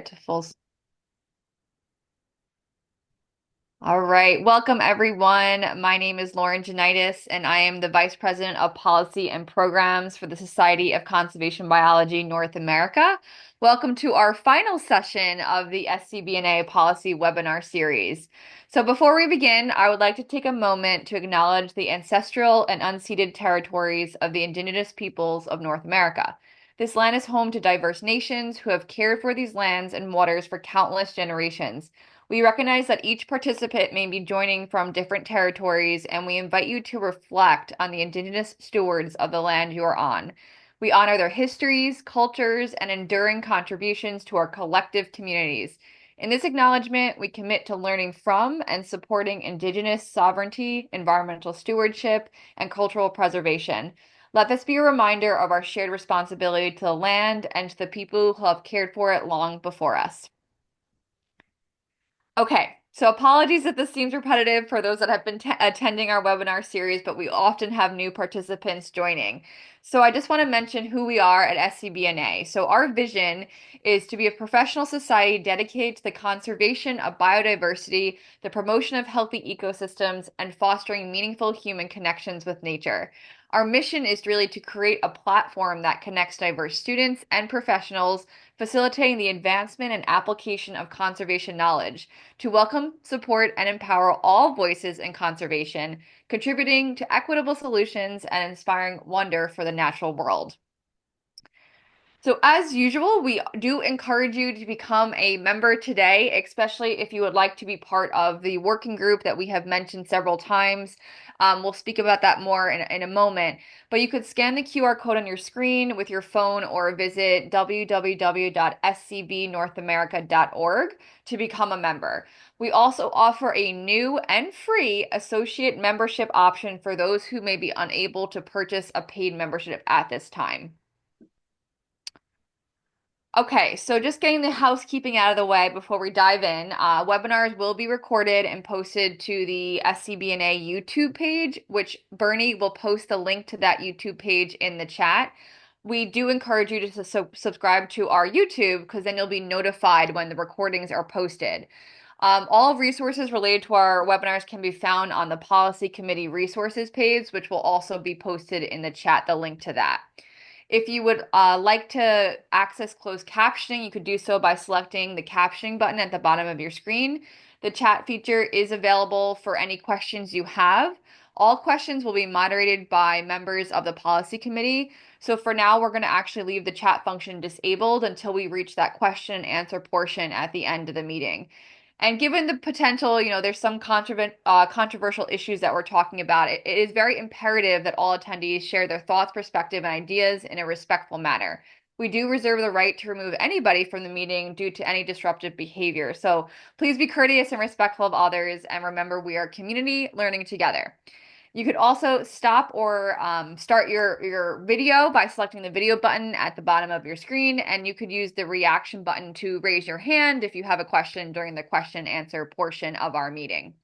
get to full. All right. Welcome, everyone. My name is Lauren Janitis, and I am the Vice President of Policy and Programs for the Society of Conservation Biology North America. Welcome to our final session of the SCBNA Policy Webinar Series. So before we begin, I would like to take a moment to acknowledge the ancestral and unceded territories of the indigenous peoples of North America. This land is home to diverse nations who have cared for these lands and waters for countless generations. We recognize that each participant may be joining from different territories, and we invite you to reflect on the Indigenous stewards of the land you are on. We honor their histories, cultures, and enduring contributions to our collective communities. In this acknowledgement, we commit to learning from and supporting Indigenous sovereignty, environmental stewardship, and cultural preservation. Let this be a reminder of our shared responsibility to the land and to the people who have cared for it long before us. Okay, so apologies if this seems repetitive for those that have been attending our webinar series, but we often have new participants joining. So I just want to mention who we are at SCBNA. So our vision is to be a professional society dedicated to the conservation of biodiversity, the promotion of healthy ecosystems, and fostering meaningful human connections with nature. Our mission is really to create a platform that connects diverse students and professionals, facilitating the advancement and application of conservation knowledge, to welcome, support, and empower all voices in conservation, contributing to equitable solutions and inspiring wonder for the natural world. So as usual, we do encourage you to become a member today, especially if you would like to be part of the working group that we have mentioned several times. We'll speak about that more in a moment, but you could scan the QR code on your screen with your phone or visit www.scbnorthamerica.org to become a member. We also offer a new and free associate membership option for those who may be unable to purchase a paid membership at this time. Okay, so just getting the housekeeping out of the way before we dive in, webinars will be recorded and posted to the SCBNA YouTube page, which Bernie will post the link to that YouTube page in the chat. We do encourage you to subscribe to our YouTube because then you'll be notified when the recordings are posted. All resources related to our webinars can be found on the Policy Committee resources page, which will also be posted in the chat, the link to that. If you would like to access closed captioning, you could do so by selecting the captioning button at the bottom of your screen. The chat feature is available for any questions you have. All questions will be moderated by members of the policy committee. So for now, we're going to actually leave the chat function disabled until we reach that question and answer portion at the end of the meeting. And given the potential, there's some controversial issues that we're talking about, it is very imperative that all attendees share their thoughts, perspective, and ideas in a respectful manner. We do reserve the right to remove anybody from the meeting due to any disruptive behavior. So please be courteous and respectful of others, and remember, we are a community learning together. You could also stop or start your video by selecting the video button at the bottom of your screen, and you could use the reaction button to raise your hand if you have a question during the question and answer portion of our meeting.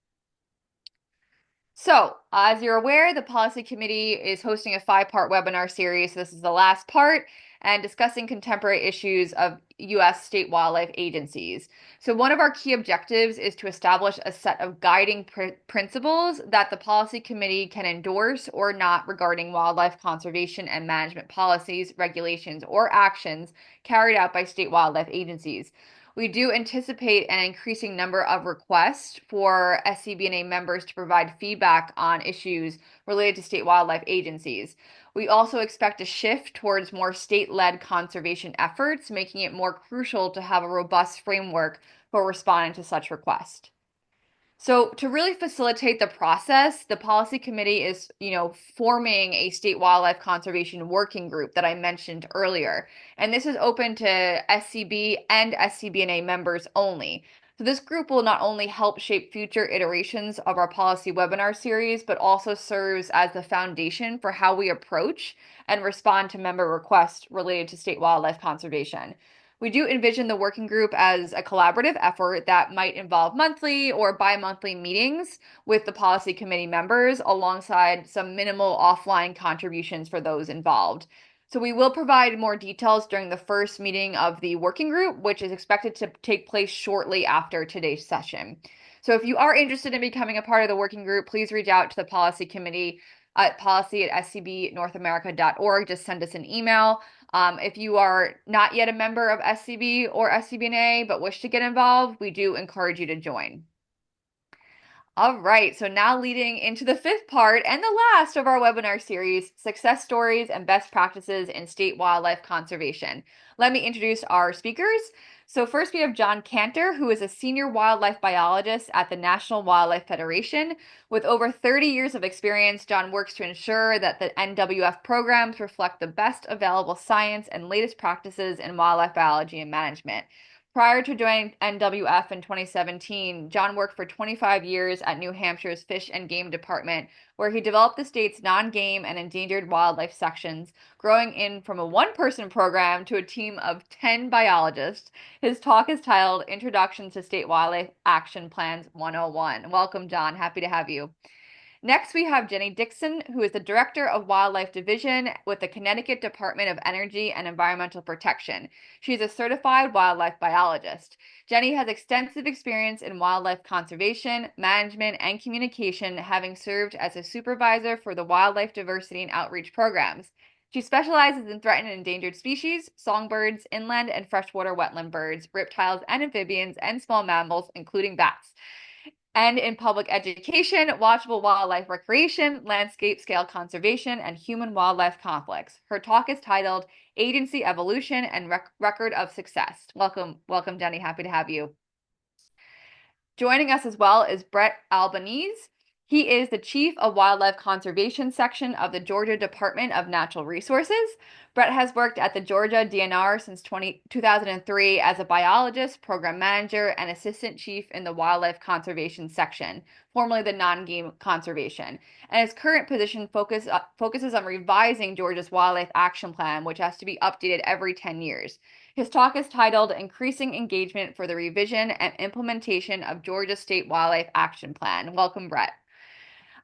So, as you're aware, the Policy Committee is hosting a 5-part webinar series. This is the last part, and discussing contemporary issues of U.S. state wildlife agencies. So one of our key objectives is to establish a set of guiding principles that the Policy Committee can endorse or not regarding wildlife conservation and management policies, regulations, or actions carried out by state wildlife agencies. We do anticipate an increasing number of requests for SCBNA members to provide feedback on issues related to state wildlife agencies. We also expect a shift towards more state-led conservation efforts, making it more crucial to have a robust framework for responding to such requests. So to really facilitate the process, the policy committee is, forming a state wildlife conservation working group that I mentioned earlier. And this is open to SCB and SCBNA members only. So this group will not only help shape future iterations of our policy webinar series, but also serves as the foundation for how we approach and respond to member requests related to state wildlife conservation. We do envision the working group as a collaborative effort that might involve monthly or bi-monthly meetings with the policy committee members alongside some minimal offline contributions for those involved. So we will provide more details during the first meeting of the working group, which is expected to take place shortly after today's session. So if you are interested in becoming a part of the working group, please reach out to the policy committee at policy@scbnorthamerica.org. Just send us an email. If you are not yet a member of SCB or SCBNA but wish to get involved, we do encourage you to join. All right, so now leading into the fifth part and the last of our webinar series, Success Stories and Best Practices in State Wildlife Conservation. Let me introduce our speakers. So first we have John Cantor, who is a senior wildlife biologist at the National Wildlife Federation. With over 30 years of experience, John works to ensure that the NWF programs reflect the best available science and latest practices in wildlife biology and management. Prior to joining NWF in 2017, John worked for 25 years at New Hampshire's Fish and Game Department, where he developed the state's non-game and endangered wildlife sections, growing in from a one-person program to a team of 10 biologists. His talk is titled Introduction to State Wildlife Action Plans 101. Welcome, John. Happy to have you. Next, we have Jenny Dixon, who is the Director of Wildlife Division with the Connecticut Department of Energy and Environmental Protection. She's a certified wildlife biologist. Jenny has extensive experience in wildlife conservation, management, and communication, having served as a supervisor for the Wildlife Diversity and Outreach programs. She specializes in threatened and endangered species, songbirds, inland and freshwater wetland birds, reptiles and amphibians, and small mammals, including bats, and in public education, watchable wildlife recreation, landscape scale conservation, and human wildlife conflicts. Her talk is titled Agency Evolution and Record of Success. Welcome, Jenny. Happy to have you. Joining us as well is Brett Albanese. He is the Chief of Wildlife Conservation Section of the Georgia Department of Natural Resources. Brett has worked at the Georgia DNR since 2003 as a biologist, program manager, and assistant chief in the Wildlife Conservation Section, formerly the Non-Game Conservation. And his current position focuses on revising Georgia's Wildlife Action Plan, which has to be updated every 10 years. His talk is titled Increasing Engagement for the Revision and Implementation of Georgia State Wildlife Action Plan. Welcome, Brett.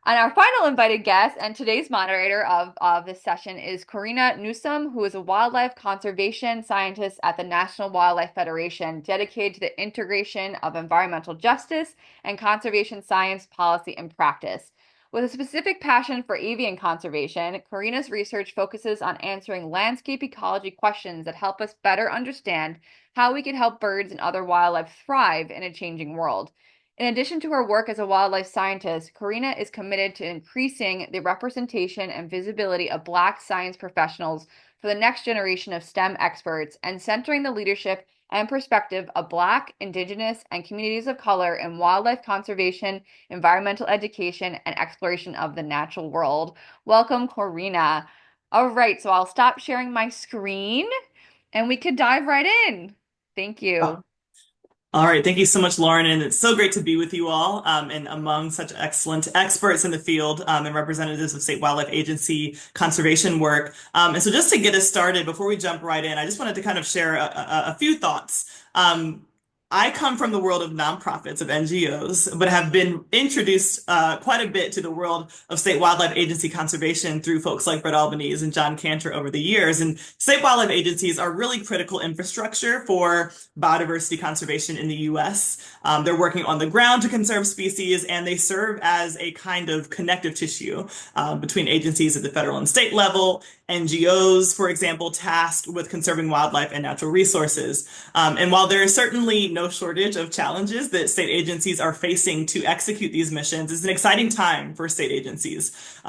And our final invited guest and today's moderator of this session is Corina Newsome, who is a wildlife conservation scientist at the National Wildlife Federation, dedicated to the integration of environmental justice and conservation science, policy, and practice. With a specific passion for avian conservation, Corina's research focuses on answering landscape ecology questions that help us better understand how we can help birds and other wildlife thrive in a changing world. In addition to her work as a wildlife scientist, Corina is committed to increasing the representation and visibility of Black science professionals for the next generation of STEM experts and centering the leadership and perspective of Black, Indigenous, and communities of color in wildlife conservation, environmental education, and exploration of the natural world. Welcome, Corina. All right, so I'll stop sharing my screen and we could dive right in. Thank you. All right, thank you so much, Lauren, and it's so great to be with you all and among such excellent experts in the field and representatives of State Wildlife Agency conservation work. And so just to get us started, before we jump right in, I just wanted to kind of share a few thoughts. I come from the world of nonprofits, of NGOs, but have been introduced quite a bit to the world of State Wildlife Agency conservation through folks like Brett Albanese and John Cantor over the years. And state wildlife agencies are really critical infrastructure for biodiversity conservation in the U.S. They're working on the ground to conserve species, and they serve as a kind of connective tissue between agencies at the federal and state level, NGOs, for example, tasked with conserving wildlife and natural resources. And while there is certainly no shortage of challenges that state agencies are facing to execute these missions, it's an exciting time for state agencies.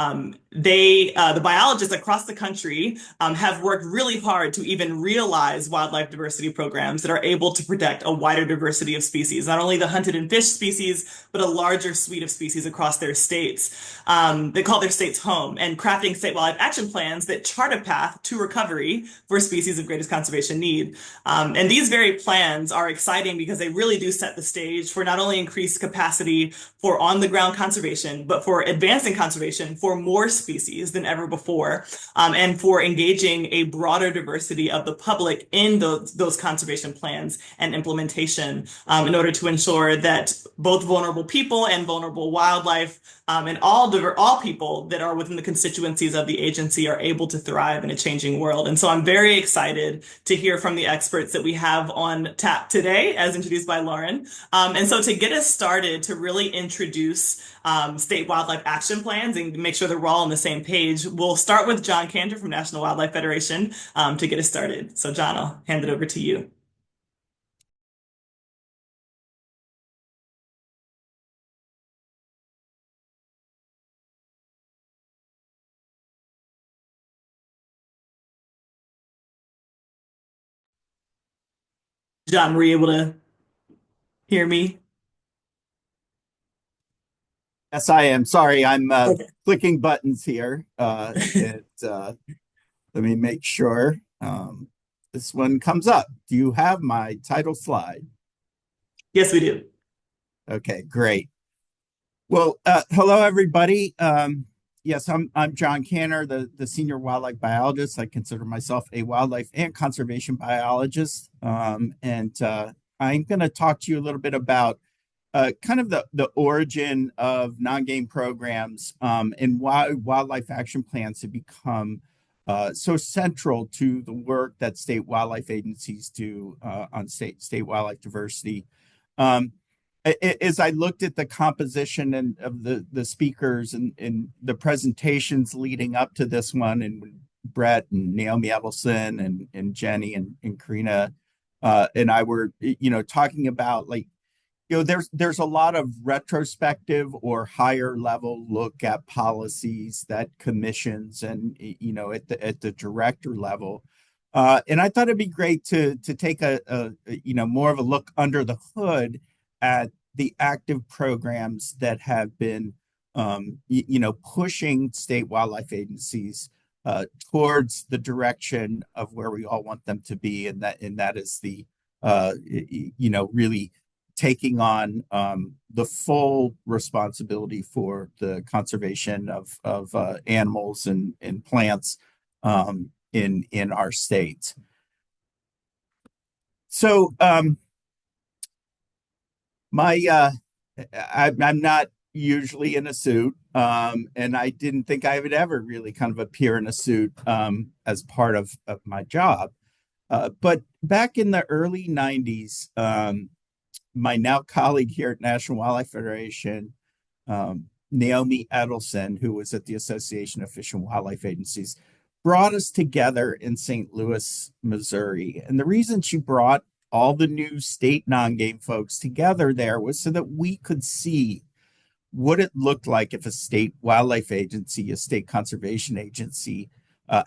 The biologists across the country have worked really hard to even realize wildlife diversity programs that are able to protect a wider diversity of species, not only the hunted and fished species, but a larger suite of species across their states. They call their states home, and crafting state wildlife action plans that chart a path to recovery for species of greatest conservation need. And these very plans are exciting exciting because they really do set the stage for not only increased capacity for on the ground conservation, but for advancing conservation for more species than ever before, and for engaging a broader diversity of the public in those conservation plans and implementation, in order to ensure that both vulnerable people and vulnerable wildlife, and all people that are within the constituencies of the agency are able to thrive in a changing world. And so I'm very excited to hear from the experts that we have on tap today, as introduced by Lauren. And so to get us started, to really introduce state wildlife action plans and make sure that we're all on the same page, we'll start with John Cantor from National Wildlife Federation, to get us started. So John, I'll hand it over to you. John, were you able to hear me? Yes, I am. Sorry, I'm Okay. clicking buttons here. Let me make sure this one comes up. Do you have my title slide? Yes, we do. Okay, great. Well, hello everybody. Yes, I'm John Cantor, the senior wildlife biologist. I consider myself a wildlife and conservation biologist, and I'm going to talk to you a little bit about kind of the origin of non-game programs, and why wildlife action plans have become so central to the work that state wildlife agencies do on state wildlife diversity. Um, as I looked at the composition and of the speakers and the presentations leading up to this one, and Brett and Naomi Edelson and Jenny and Karina and I were, talking about, like, there's a lot of retrospective or higher level look at policies that commissions and, at the director level. And I thought it'd be great to take a more of a look under the hood at the active programs that have been pushing state wildlife agencies towards the direction of where we all want them to be, and that is the really taking on the full responsibility for the conservation of animals and plants in our state. So I'm not usually in a suit, and I didn't think I would ever really kind of appear in a suit as part of my job. But back in the early 90s, my now colleague here at National Wildlife Federation, Naomi Edelson, who was at the Association of Fish and Wildlife Agencies, brought us together in St. Louis, Missouri. And the reason she brought all the new state non-game folks together there was so that we could see what it looked like if a state wildlife agency, a state conservation agency,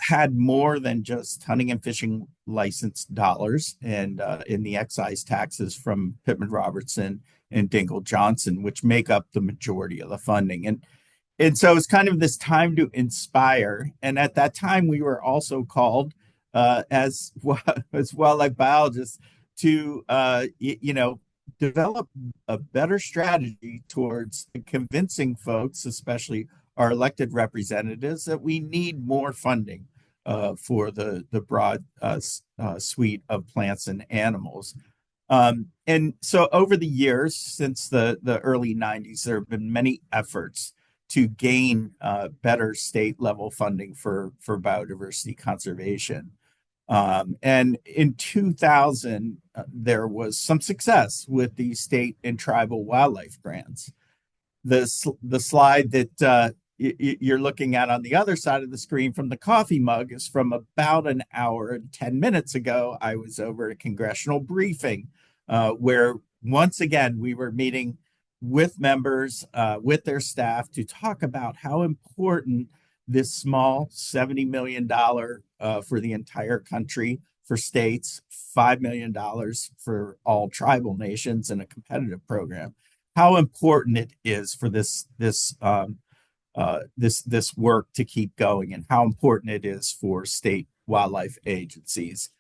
had more than just hunting and fishing license dollars and in the excise taxes from Pittman Robertson and Dingell Johnson, which make up the majority of the funding. And so it's kind of this time to inspire. And at that time, we were also called as wildlife biologists to develop a better strategy towards convincing folks, especially our elected representatives, that we need more funding for the broad suite of plants and animals. And so over the years, since the early 90s, there have been many efforts to gain better state level funding for biodiversity conservation. And in 2000, there was some success with the state and tribal wildlife grants. The slide that you're looking at on the other side of the screen from the coffee mug is from about an hour and 10 minutes ago. I was over at a congressional briefing where once again we were meeting with members, with their staff, to talk about how important this small $70 million for the entire country for states, $5 million for all tribal nations in a competitive program, how important it is for this work to keep going, and how important it is for state wildlife agencies.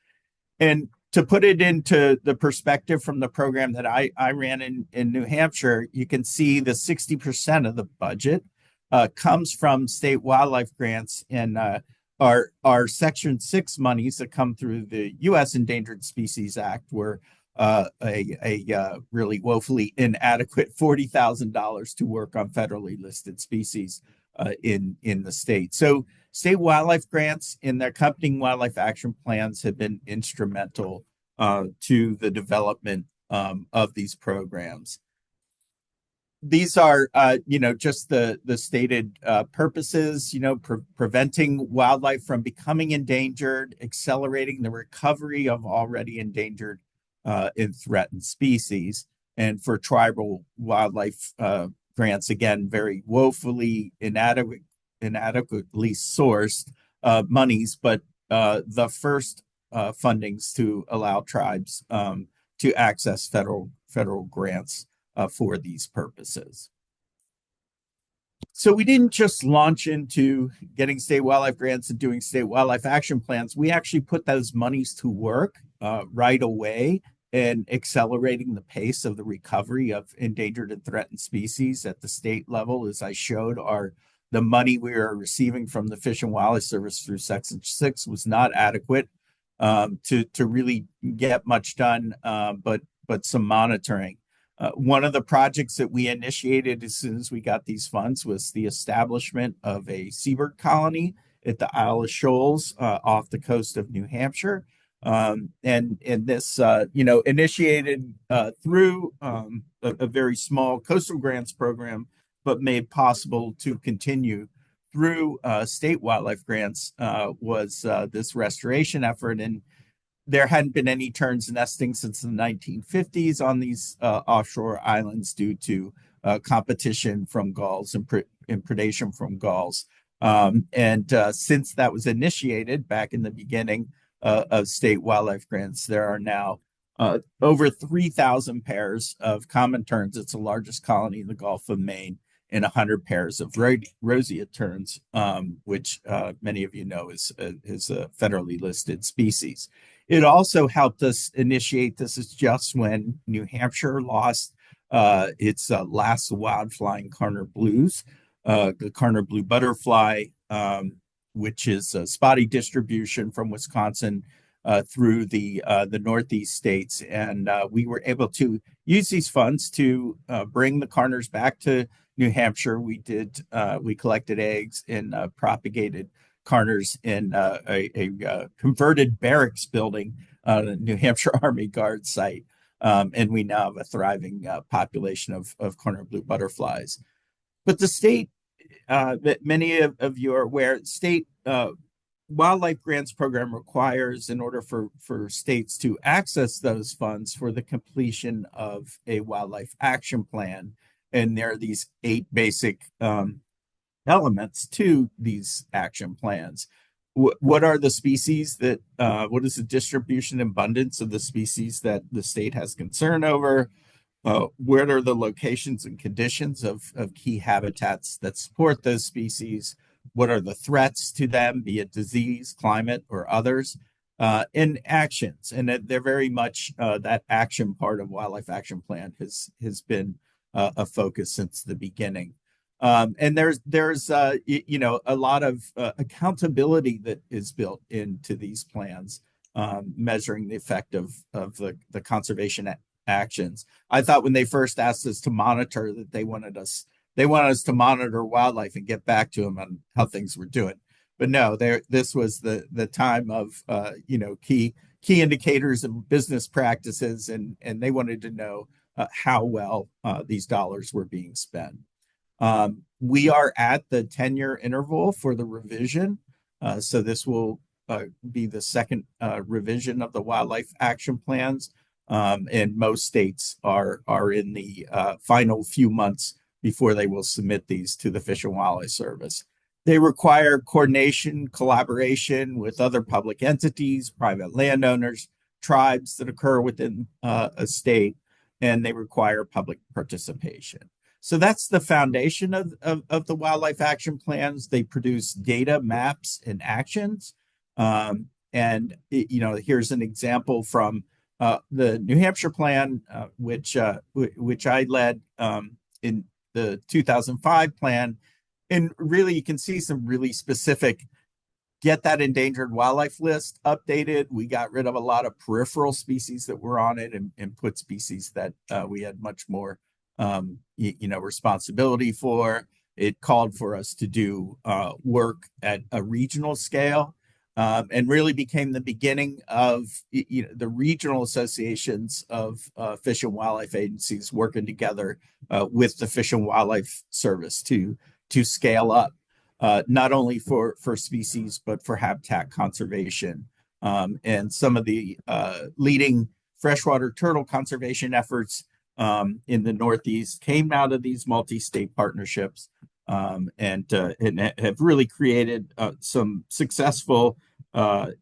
And to put it into the perspective from the program that I ran in New Hampshire, you can see the 60% of the budget comes from state wildlife grants and our Section 6 monies that come through the U.S. Endangered Species Act were a really woefully inadequate $40,000 to work on federally listed species in the state. So state wildlife grants and their accompanying wildlife action plans have been instrumental to the development of these programs. These are, just the stated purposes, preventing wildlife from becoming endangered, accelerating the recovery of already endangered and threatened species. And for tribal wildlife grants, again, very woefully inadequately sourced monies, but the first fundings to allow tribes to access federal grants for these purposes. So we didn't just launch into getting state wildlife grants and doing state wildlife action plans. We actually put those monies to work right away and accelerating the pace of the recovery of endangered and threatened species at the state level. As I showed, the money we are receiving from the Fish and Wildlife Service through Section 6 was not adequate to really get much done, but some monitoring. One of the projects that we initiated as soon as we got these funds was the establishment of a seabird colony at the Isle of Shoals off the coast of New Hampshire. And this, initiated through a very small coastal grants program, but made possible to continue through state wildlife grants was this restoration effort. And there hadn't been any terns nesting since the 1950s on these offshore islands due to competition from gulls and predation from gulls. And since that was initiated back in the beginning of state wildlife grants, there are now over 3,000 pairs of common terns. It's the largest colony in the Gulf of Maine, and 100 pairs of roseate terns, which many of you know is a federally listed species. It also helped us initiate, this is just when New Hampshire lost its last wild-flying Karner blues, the Karner blue butterfly, which is a spotty distribution from Wisconsin through the Northeast states. And we were able to use these funds to bring the Karners back to New Hampshire. We collected eggs and propagated Karners in a converted barracks building on a New Hampshire Army Guard site. And we now have a thriving population of Karner blue butterflies. But the state, many of you are aware, state wildlife grants program requires, in order for states to access those funds, for the completion of a wildlife action plan. And there are these 8 basic elements to these action plans. What are the species that, what is the distribution and abundance of the species that the state has concern over? What are the locations and conditions of key habitats that support those species? What are the threats to them, be it disease, climate, or others? And actions. And they're very much that action part of Wildlife Action Plan has been a focus since the beginning. And there's a lot of accountability that is built into these plans, measuring the effect of the conservation actions. I thought when they first asked us to monitor that they wanted us to monitor wildlife and get back to them on how things were doing. But no, this was the time of key indicators of business practices, and they wanted to know how well these dollars were being spent. We are at the 10-year interval for the revision. So this will be the second revision of the wildlife action plans. And most states are in the final few months before they will submit these to the Fish and Wildlife Service. They require coordination, collaboration with other public entities, private landowners, tribes that occur within a state, and they require public participation. So that's the foundation of the wildlife action plans. They produce data, maps, and actions. Here's an example from the New Hampshire plan, which I led in the 2005 plan. And really, you can see some really specific get that endangered wildlife list updated. We got rid of a lot of peripheral species that were on it and put species that we had much more, responsibility for. It called for us to do work at a regional scale, and really became the beginning of the regional associations of fish and wildlife agencies working together with the Fish and Wildlife Service to scale up, not only for species but for habitat conservation. And some of the leading freshwater turtle conservation efforts in the Northeast came out of these multi-state partnerships, and have really created some successful, I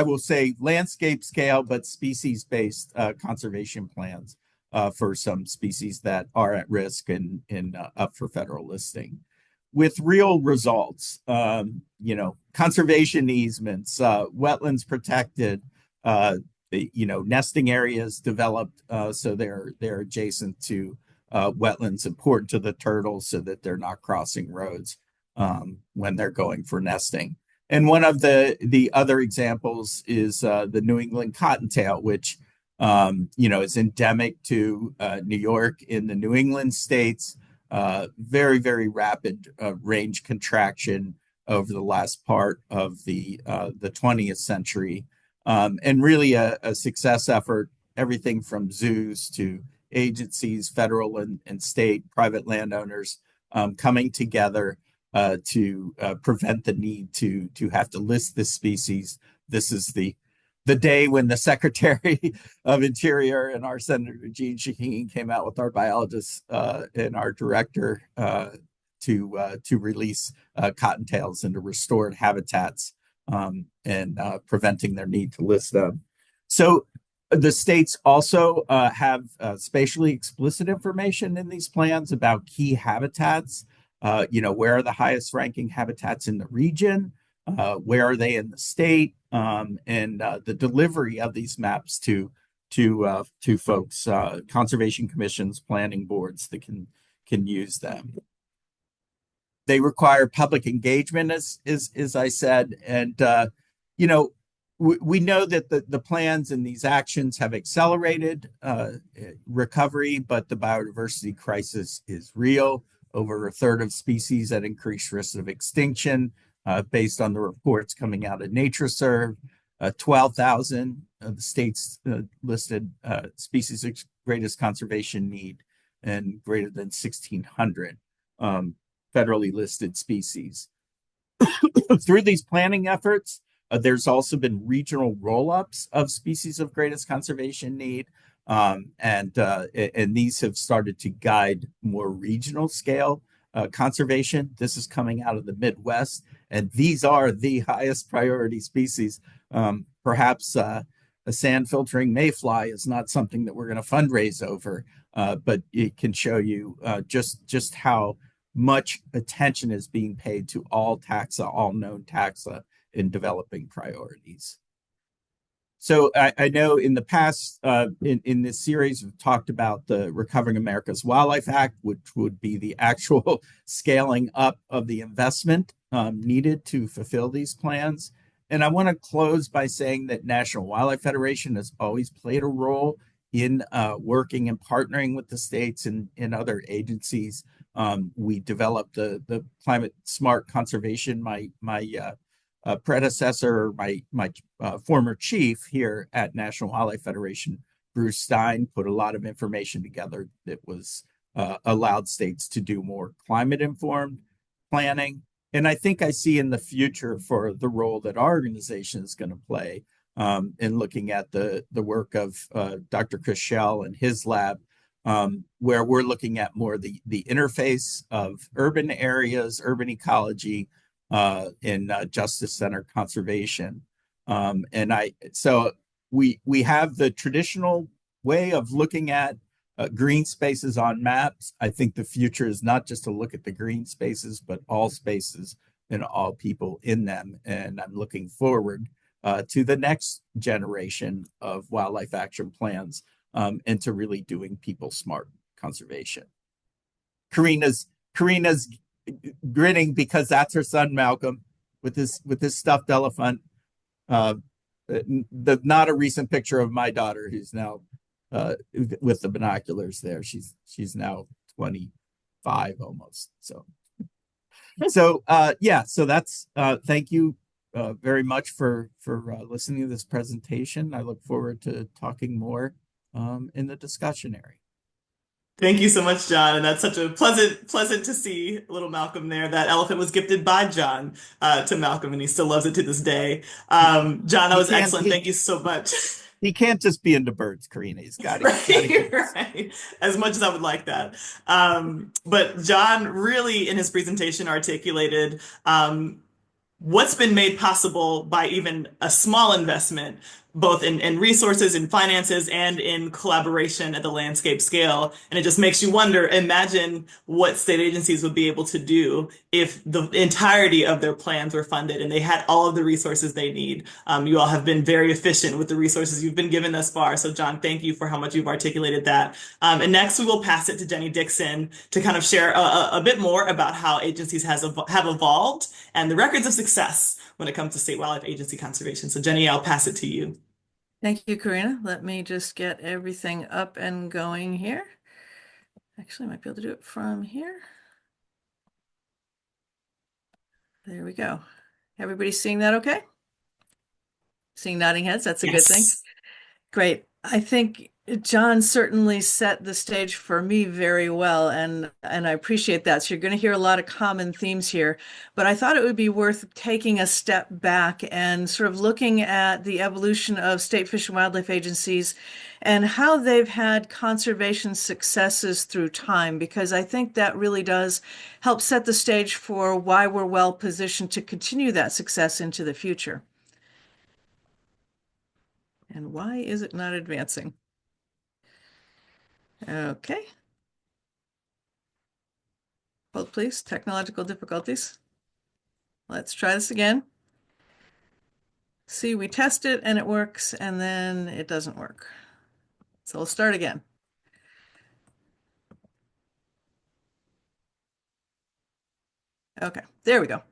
will say landscape scale, but species-based conservation plans for some species that are at risk and up for federal listing, with real results. Conservation easements, wetlands protected, nesting areas developed so they're adjacent to wetlands important to the turtles so that they're not crossing roads when they're going for nesting. And one of the other examples is the New England cottontail, which is endemic to New York in the New England states. Very, very rapid range contraction over the last part of the 20th century, and really a success effort. Everything from zoos to agencies, federal and state, private landowners coming together to prevent the need to have to list this species. This is the day when the Secretary of Interior and our Senator Jeanne Shaheen came out with our biologists and our director to release cottontails into restored habitats, and preventing their need to list them. So the states also have spatially explicit information in these plans about key habitats. Where are the highest ranking habitats in the region? Where are they in the state? And the delivery of these maps to folks, conservation commissions, planning boards that can use them. They require public engagement, as I said, and we know that the plans and these actions have accelerated recovery, but the biodiversity crisis is real. Over a third of species at increased risk of extinction, based on the reports coming out of NatureServe. 12,000 of the states listed species of greatest conservation need, and greater than 1,600 federally listed species. Through these planning efforts, there's also been regional roll-ups of species of greatest conservation need, and these have started to guide more regional scale conservation. This is coming out of the Midwest, and these are the highest priority species. Perhaps a sand filtering mayfly is not something that we're going to fundraise over, but it can show you just how much attention is being paid to all taxa, all known taxa in developing priorities. So I know in the past, in this series, we've talked about the Recovering America's Wildlife Act, which would be the actual scaling up of the investment needed to fulfill these plans. And I want to close by saying that National Wildlife Federation has always played a role in working and partnering with the states and other agencies. We developed the Climate Smart Conservation. My predecessor, my former chief here at National Wildlife Federation, Bruce Stein, put a lot of information together that was allowed states to do more climate-informed planning. And I think I see in the future for the role that our organization is going to play in looking at the work of Dr. Chris Schell and his lab, where we're looking at more the interface of urban areas, urban ecology, in justice center conservation. So we have the traditional way of looking at green spaces on maps. I think the future is not just to look at the green spaces, but all spaces and all people in them. And I'm looking forward to the next generation of wildlife action plans, and to really doing people smart conservation. Karina's grinning because that's her son Malcolm with this stuffed elephant. Not a recent picture of my daughter, who's now with the binoculars there. She's now 25 almost. So yeah, so that's thank you very much for listening to this presentation. I look forward to talking more in the discussion area. Thank you so much, John. And that's such a pleasant to see little Malcolm there. That elephant was gifted by John to Malcolm, and he still loves it to this day. John, that was excellent. Thank you so much. He can't just be into birds, Karina. He's got to right. As much as I would like that. But John really, in his presentation, articulated what's been made possible by even a small investment, both in resources, in finances, and in collaboration at the landscape scale. And it just makes you wonder, imagine what state agencies would be able to do if the entirety of their plans were funded and they had all of the resources they need. You all have been very efficient with the resources you've been given thus far. So John, thank you for how much you've articulated that. And next we will pass it to Jenny Dixon to kind of share a bit more about how agencies have evolved and the records of success when it comes to state wildlife agency conservation. So Jenny, I'll pass it to you. Thank you, Karina. Let me just get everything up and going here. Actually, I might be able to do it from here. There we go. Everybody seeing that okay? Seeing nodding heads, that's a good thing. Great. I think John certainly set the stage for me very well, and I appreciate that. So you're going to hear a lot of common themes here, but I thought it would be worth taking a step back and sort of looking at the evolution of state fish and wildlife agencies and how they've had conservation successes through time, because I think that really does help set the stage for why we're well positioned to continue that success into the future. And why is it not advancing? Okay. Hold please, technological difficulties. Let's try this again. See, we test it and it works, and then it doesn't work. So we'll start again. Okay, there we go.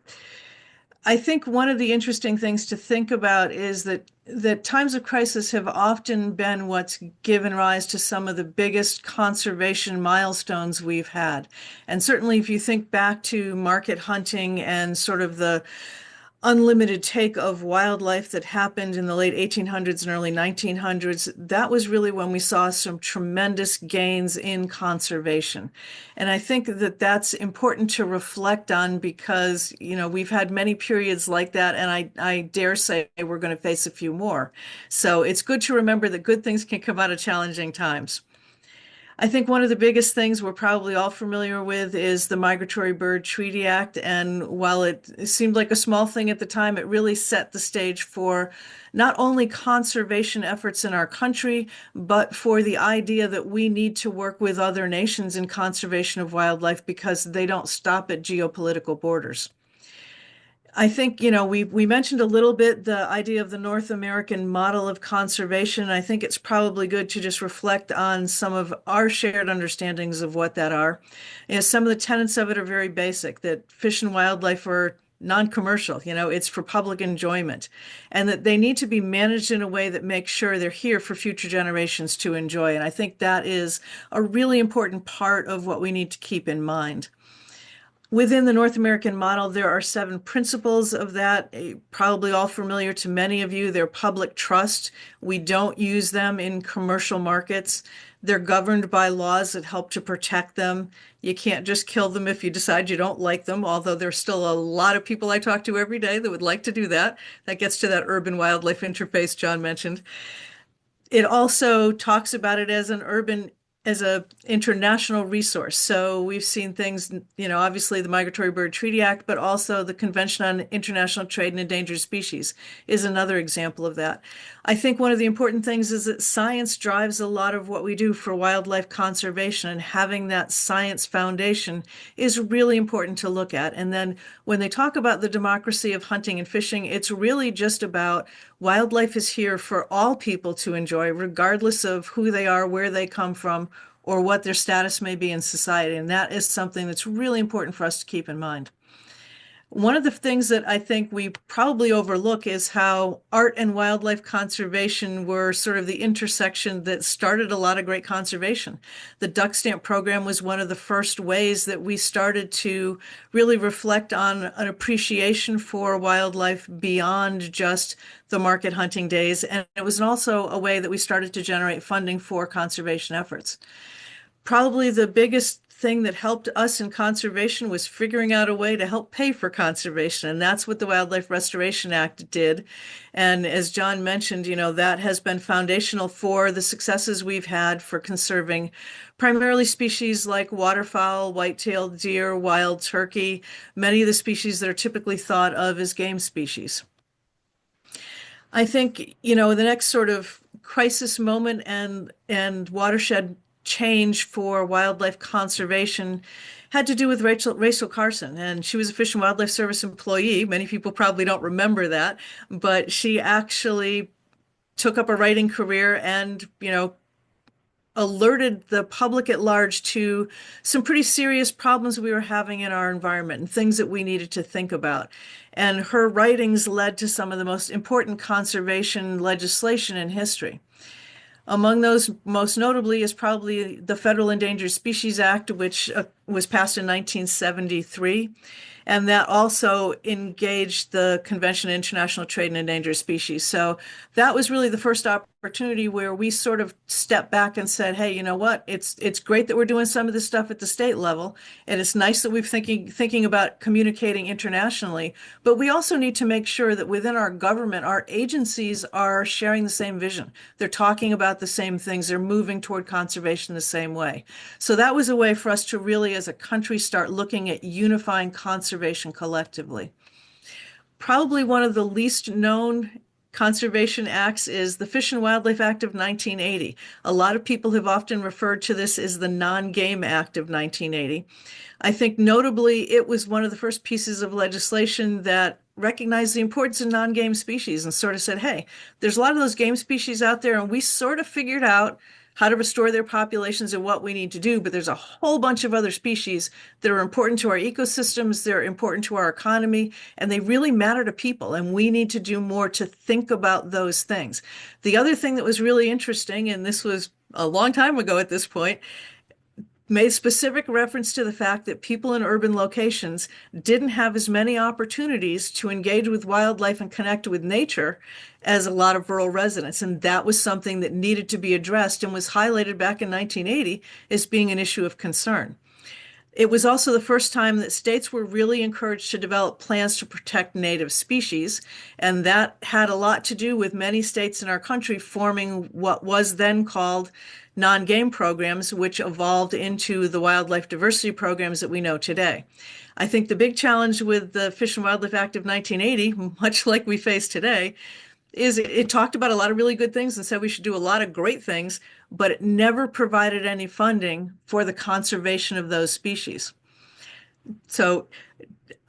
I think one of the interesting things to think about is that times of crisis have often been what's given rise to some of the biggest conservation milestones we've had. And certainly if you think back to market hunting and sort of the unlimited take of wildlife that happened in the late 1800s and early 1900s, that was really when we saw some tremendous gains in conservation. And I think that that's important to reflect on because, you know, we've had many periods like that, and I dare say we're going to face a few more. So it's good to remember that good things can come out of challenging times. I think one of the biggest things we're probably all familiar with is the Migratory Bird Treaty Act. And while it seemed like a small thing at the time, it really set the stage for not only conservation efforts in our country, but for the idea that we need to work with other nations in conservation of wildlife because they don't stop at geopolitical borders. I think, you know, we mentioned a little bit the idea of the North American model of conservation. I think it's probably good to just reflect on some of our shared understandings of what that are. You know, some of the tenets of it are very basic, that fish and wildlife are non-commercial, you know, it's for public enjoyment, and that they need to be managed in a way that makes sure they're here for future generations to enjoy. And I think that is a really important part of what we need to keep in mind. Within the North American model, there are 7 principles of that, probably all familiar to many of you. They're public trust. We don't use them in commercial markets. They're governed by laws that help to protect them. You can't just kill them if you decide you don't like them, although there's still a lot of people I talk to every day that would like to do that. That gets to that urban wildlife interface John mentioned. It also talks about it as an urban as a international resource. So we've seen things, obviously the Migratory Bird Treaty Act, but also the Convention on International Trade in Endangered Species is another example of that. I think one of the important things is that science drives a lot of what we do for wildlife conservation, and having that science foundation is really important to look at. And then when they talk about the democracy of hunting and fishing, it's really just about wildlife is here for all people to enjoy, regardless of who they are, where they come from, or what their status may be in society. And that is something that's really important for us to keep in mind. One of the things that I think we probably overlook is how art and wildlife conservation were sort of the intersection that started a lot of great conservation. The duck stamp program was one of the first ways that we started to really reflect on an appreciation for wildlife beyond just the market hunting days. And it was also a way that we started to generate funding for conservation efforts. Probably the biggest thing that helped us in conservation was figuring out a way to help pay for conservation. And that's what the Wildlife Restoration Act did. And as John mentioned, that has been foundational for the successes we've had for conserving primarily species like waterfowl, white-tailed deer, wild turkey, many of the species that are typically thought of as game species. I think, the next sort of crisis moment and watershed change for wildlife conservation had to do with Rachel Carson. And she was a Fish and Wildlife Service employee. Many people probably don't remember that, but she actually took up a writing career and, alerted the public at large to some pretty serious problems we were having in our environment and things that we needed to think about. And her writings led to some of the most important conservation legislation in history. Among those, most notably, is probably the Federal Endangered Species Act, which was passed in 1973. And that also engaged the Convention on International Trade in Endangered Species. So that was really the first opportunity where we sort of stepped back and said, hey, you know what? It's great that we're doing some of this stuff at the state level. And it's nice that we're thinking about communicating internationally. But we also need to make sure that within our government, our agencies are sharing the same vision. They're talking about the same things. They're moving toward conservation the same way. So that was a way for us to really, as a country, start looking at unifying conservation collectively. Probably one of the least known conservation acts is the Fish and Wildlife Act of 1980. A lot of people have often referred to this as the Non-Game Act of 1980. I think notably it was one of the first pieces of legislation that recognized the importance of non-game species and sort of said, hey, there's a lot of those game species out there, and we sort of figured out how to restore their populations and what we need to do. But there's a whole bunch of other species that are important to our ecosystems, they're important to our economy, and they really matter to people. And we need to do more to think about those things. The other thing that was really interesting, and this was a long time ago at this point, made specific reference to the fact that people in urban locations didn't have as many opportunities to engage with wildlife and connect with nature as a lot of rural residents. And that was something that needed to be addressed and was highlighted back in 1980 as being an issue of concern. It was also the first time that states were really encouraged to develop plans to protect native species. And that had a lot to do with many states in our country forming what was then called non-game programs, which evolved into the wildlife diversity programs that we know today. I think the big challenge with the Fish and Wildlife Act of 1980, much like we face today, is it talked about a lot of really good things and said we should do a lot of great things, but it never provided any funding for the conservation of those species. So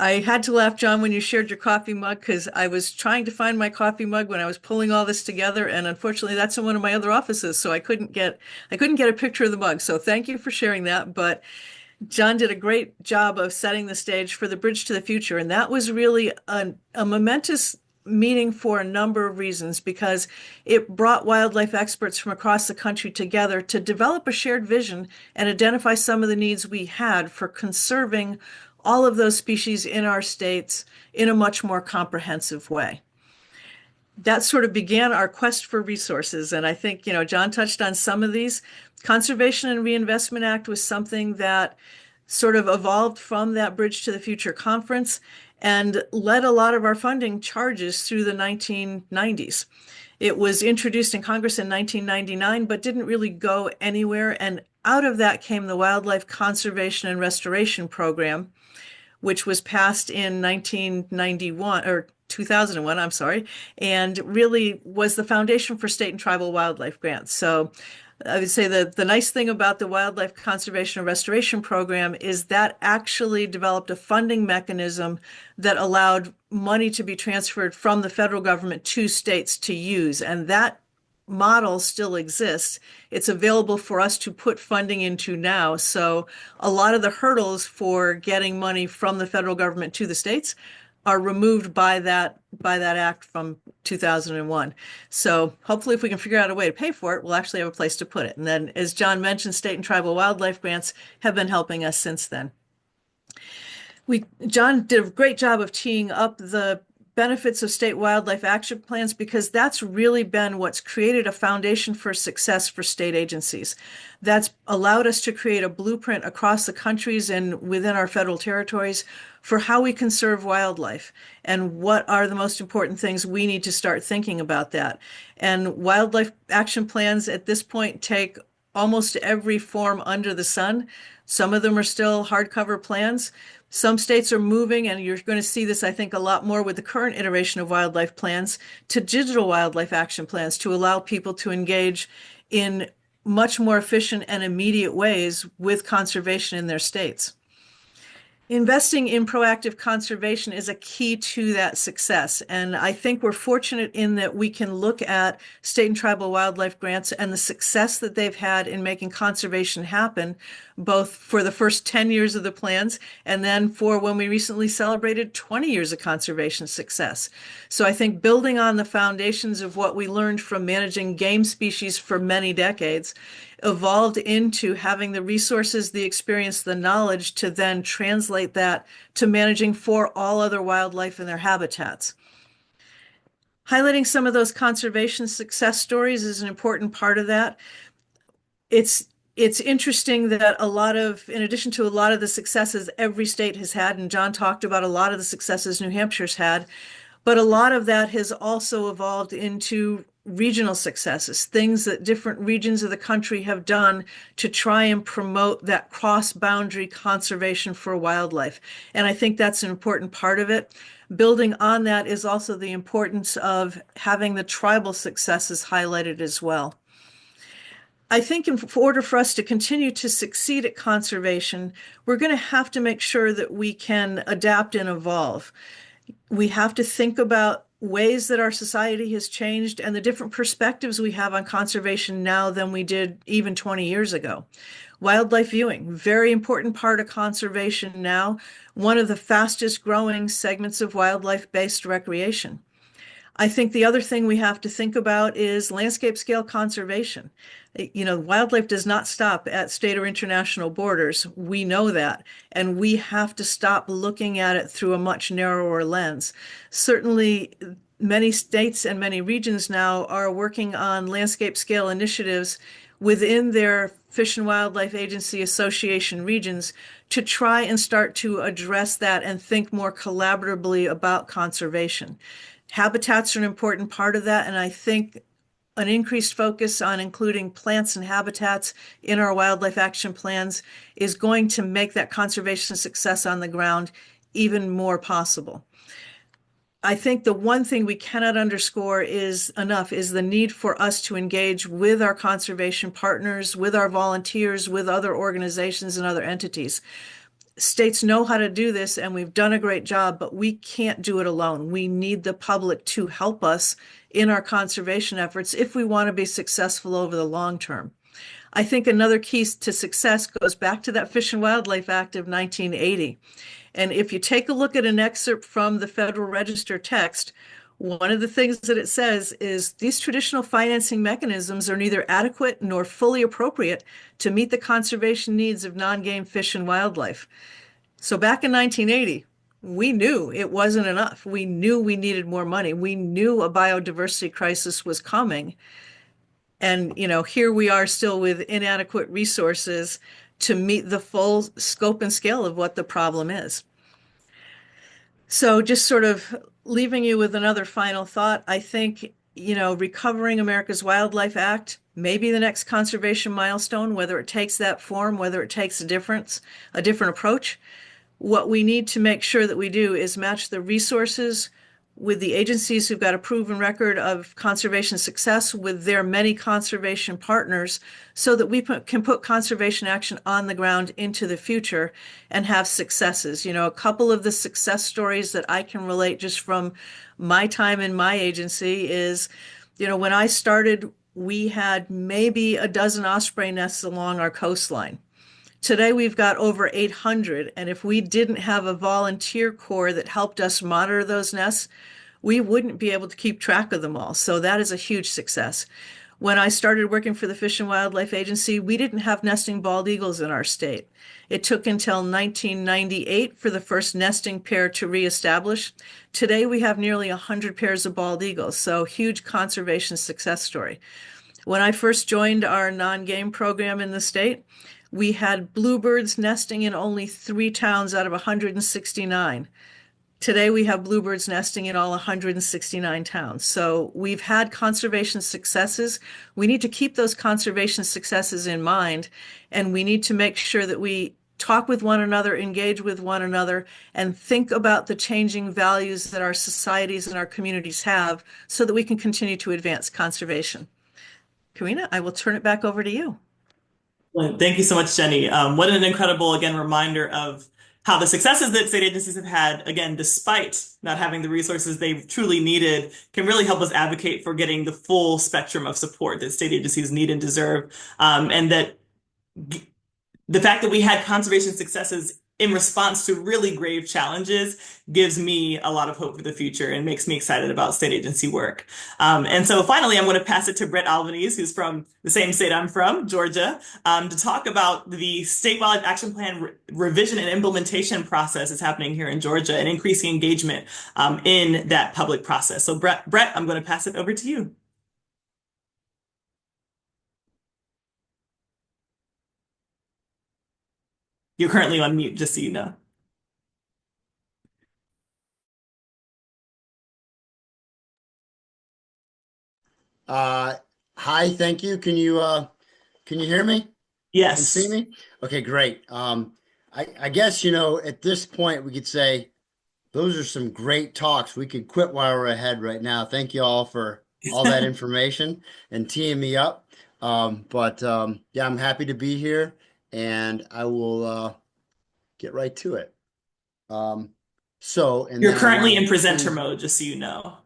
I had to laugh, John, when you shared your coffee mug, because I was trying to find my coffee mug when I was pulling all this together, and unfortunately that's in one of my other offices, so I couldn't get a picture of the mug. So thank you for sharing that. But John did a great job of setting the stage for the Bridge to the Future, and that was really a momentous meeting for a number of reasons, because it brought wildlife experts from across the country together to develop a shared vision and identify some of the needs we had for conserving all of those species in our states in a much more comprehensive way. That sort of began our quest for resources. And I think, John touched on some of these. Conservation and Reinvestment Act was something that sort of evolved from that Bridge to the Future conference and led a lot of our funding charges through the 1990s. It was introduced in Congress in 1999, but didn't really go anywhere. And out of that came the Wildlife Conservation and Restoration Program, which was passed in 1991 or 2001, I'm sorry, and really was the foundation for state and tribal wildlife grants. So I would say that the nice thing about the Wildlife Conservation and Restoration Program is that actually developed a funding mechanism that allowed money to be transferred from the federal government to states to use. And that model still exists. It's available for us to put funding into now. So a lot of the hurdles for getting money from the federal government to the states are removed by that act from 2001. So hopefully if we can figure out a way to pay for it, we'll actually have a place to put it. And then, as John mentioned, state and tribal wildlife grants have been helping us since then. John did a great job of teeing up the benefits of state wildlife action plans, because that's really been what's created a foundation for success for state agencies. That's allowed us to create a blueprint across the countries and within our federal territories for how we conserve wildlife and what are the most important things we need to start thinking about that. And wildlife action plans at this point take almost every form under the sun. Some of them are still hardcover plans. Some states are moving, and you're going to see this, I think, a lot more with the current iteration of wildlife plans, to digital wildlife action plans to allow people to engage in much more efficient and immediate ways with conservation in their states. Investing in proactive conservation is a key to that success. And I think we're fortunate in that we can look at state and tribal wildlife grants and the success that they've had in making conservation happen, both for the first 10 years of the plans and then for when we recently celebrated 20 years of conservation success. So I think building on the foundations of what we learned from managing game species for many decades evolved into having the resources, the experience, the knowledge to then translate that to managing for all other wildlife in their habitats. Highlighting some of those conservation success stories is an important part of that. It's interesting that in addition to a lot of the successes every state has had, and John talked about a lot of the successes New Hampshire's had, but a lot of that has also evolved into regional successes, things that different regions of the country have done to try and promote that cross-boundary conservation for wildlife. And I think that's an important part of it. Building on that is also the importance of having the tribal successes highlighted as well. I think in order for us to continue to succeed at conservation, we're going to have to make sure that we can adapt and evolve. We have to think about ways that our society has changed and the different perspectives we have on conservation now than we did even 20 years ago. Wildlife viewing, very important part of conservation now, one of the fastest growing segments of wildlife-based recreation. I think the other thing we have to think about is landscape scale conservation. Wildlife does not stop at state or international borders. We know that, and we have to stop looking at it through a much narrower lens. Certainly, many states and many regions now are working on landscape scale initiatives within their Fish and Wildlife Agency Association regions to try and start to address that and think more collaboratively about conservation. Habitats are an important part of that, and I think an increased focus on including plants and habitats in our wildlife action plans is going to make that conservation success on the ground even more possible. I think the one thing we cannot underscore is the need for us to engage with our conservation partners, with our volunteers, with other organizations and other entities. States know how to do this, and we've done a great job, but we can't do it alone. We need the public to help us in our conservation efforts if we want to be successful over the long term. I think another key to success goes back to that Fish and Wildlife Act of 1980. And if you take a look at an excerpt from the Federal Register text, one of the things that it says is these traditional financing mechanisms are neither adequate nor fully appropriate to meet the conservation needs of non-game fish and wildlife. So back in 1980, we knew it wasn't enough. We knew we needed more money. We knew a biodiversity crisis was coming. And, here we are still with inadequate resources to meet the full scope and scale of what the problem is. So just sort of leaving you with another final thought, I think Recovering America's Wildlife Act may be the next conservation milestone, whether it takes that form, whether it takes a different approach. What we need to make sure that we do is match the resources with the agencies who've got a proven record of conservation success with their many conservation partners so that we can put conservation action on the ground into the future and have successes. A couple of the success stories that I can relate just from my time in my agency is, when I started, we had maybe a dozen osprey nests along our coastline. Today we've got over 800, and if we didn't have a volunteer corps that helped us monitor those nests, we wouldn't be able to keep track of them all. So that is a huge success. When I started working for the Fish and Wildlife Agency, we didn't have nesting bald eagles in our state. It took until 1998 for the first nesting pair to reestablish. Today we have nearly 100 pairs of bald eagles, so huge conservation success story. When I first joined our non-game program in the state, we had bluebirds nesting in only 3 towns out of 169. Today we have bluebirds nesting in all 169 towns. So we've had conservation successes. We need to keep those conservation successes in mind, and we need to make sure that we talk with one another, engage with one another, and think about the changing values that our societies and our communities have so that we can continue to advance conservation. Karina, I will turn it back over to you. Well, thank you so much, Jenny. What an incredible, again, reminder of how the successes that state agencies have had, again, despite not having the resources they've truly needed, can really help us advocate for getting the full spectrum of support that state agencies need and deserve. And that the fact that we had conservation successes in response to really grave challenges gives me a lot of hope for the future and makes me excited about state agency work. And so finally, I'm going to pass it to Brett Albanese, who's from the same state I'm from, Georgia, to talk about the State Wildlife Action Plan revision and implementation process that's happening here in Georgia and increasing engagement in that public process. So Brett, I'm going to pass it over to you. You're currently on mute, just so you know. Hi, thank you. Can you hear me? Yes. And see me? Okay, great. I guess, at this point we could say those are some great talks. We could quit while we're ahead right now. Thank you all for all that information and teeing me up. Yeah, I'm happy to be here and I will get right to it. And You're then currently in presenter mode, just so you know.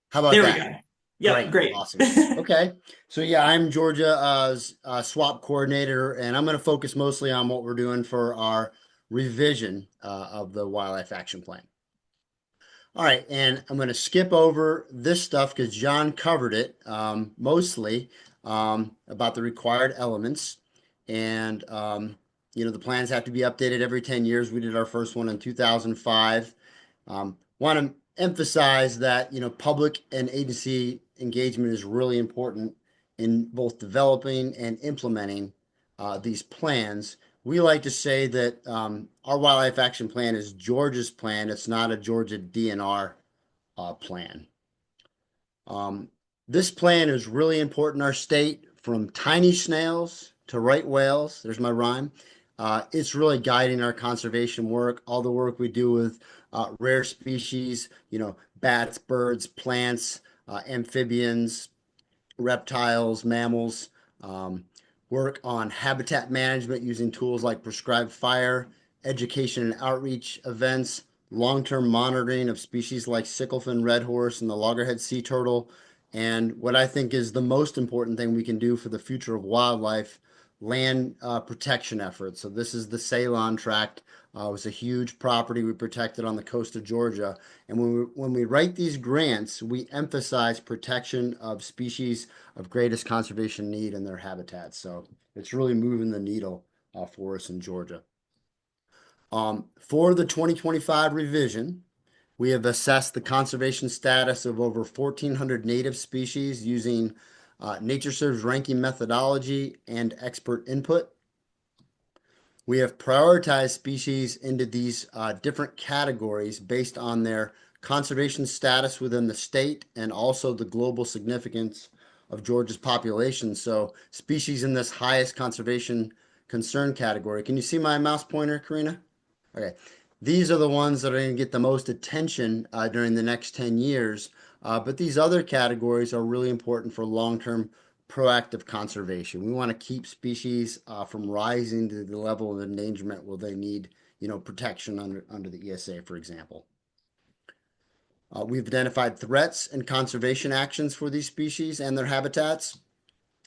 How about there that? we go. Yep, great. Awesome. Okay. So yeah, I'm Georgia's SWAP coordinator, and I'm going to focus mostly on what we're doing for our revision of the Wildlife Action Plan. All right, and I'm going to skip over this stuff because John covered it mostly about the required elements. And, the plans have to be updated every 10 years. We did our first one in 2005. Want to emphasize that, public and agency engagement is really important in both developing and implementing these plans. We like to say that our Wildlife Action Plan is Georgia's plan. It's not a Georgia DNR plan. This plan is really important in our state, from tiny snails to right whales. There's my rhyme. It's really guiding our conservation work, all the work we do with rare species, bats, birds, plants, amphibians, reptiles, mammals, work on habitat management using tools like prescribed fire, education and outreach events, long-term monitoring of species like sicklefin red horse and the loggerhead sea turtle, and what I think is the most important thing we can do for the future of wildlife, land protection efforts. So this is the Ceylon Tract. It was a huge property we protected on the coast of Georgia. And when we write these grants, we emphasize protection of species of greatest conservation need in their habitats. So it's really moving the needle for us in Georgia. For the 2025 revision, we have assessed the conservation status of over 1,400 native species using NatureServe's ranking methodology and expert input. We have prioritized species into these different categories based on their conservation status within the state and also the global significance of Georgia's population. So species in this highest conservation concern category. Can you see my mouse pointer, Karina? Okay. These are the ones that are going to get the most attention during the next 10 years. But these other categories are really important for long-term proactive conservation. We want to keep species from rising to the level of endangerment where they need, protection under the ESA, for example. We've identified threats and conservation actions for these species and their habitats,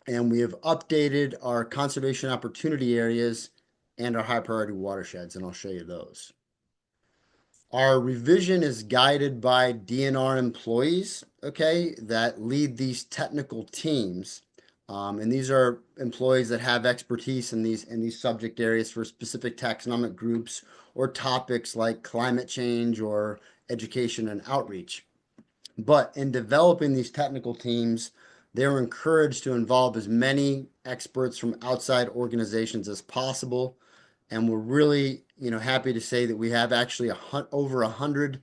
and we have updated our conservation opportunity areas and our high priority watersheds, and I'll show you those. Our revision is guided by DNR employees, okay, that lead these technical teams. And these are employees that have expertise in these subject areas for specific taxonomic groups or topics like climate change or education and outreach. But in developing these technical teams, they're encouraged to involve as many experts from outside organizations as possible. And we're really, happy to say that we have actually over 100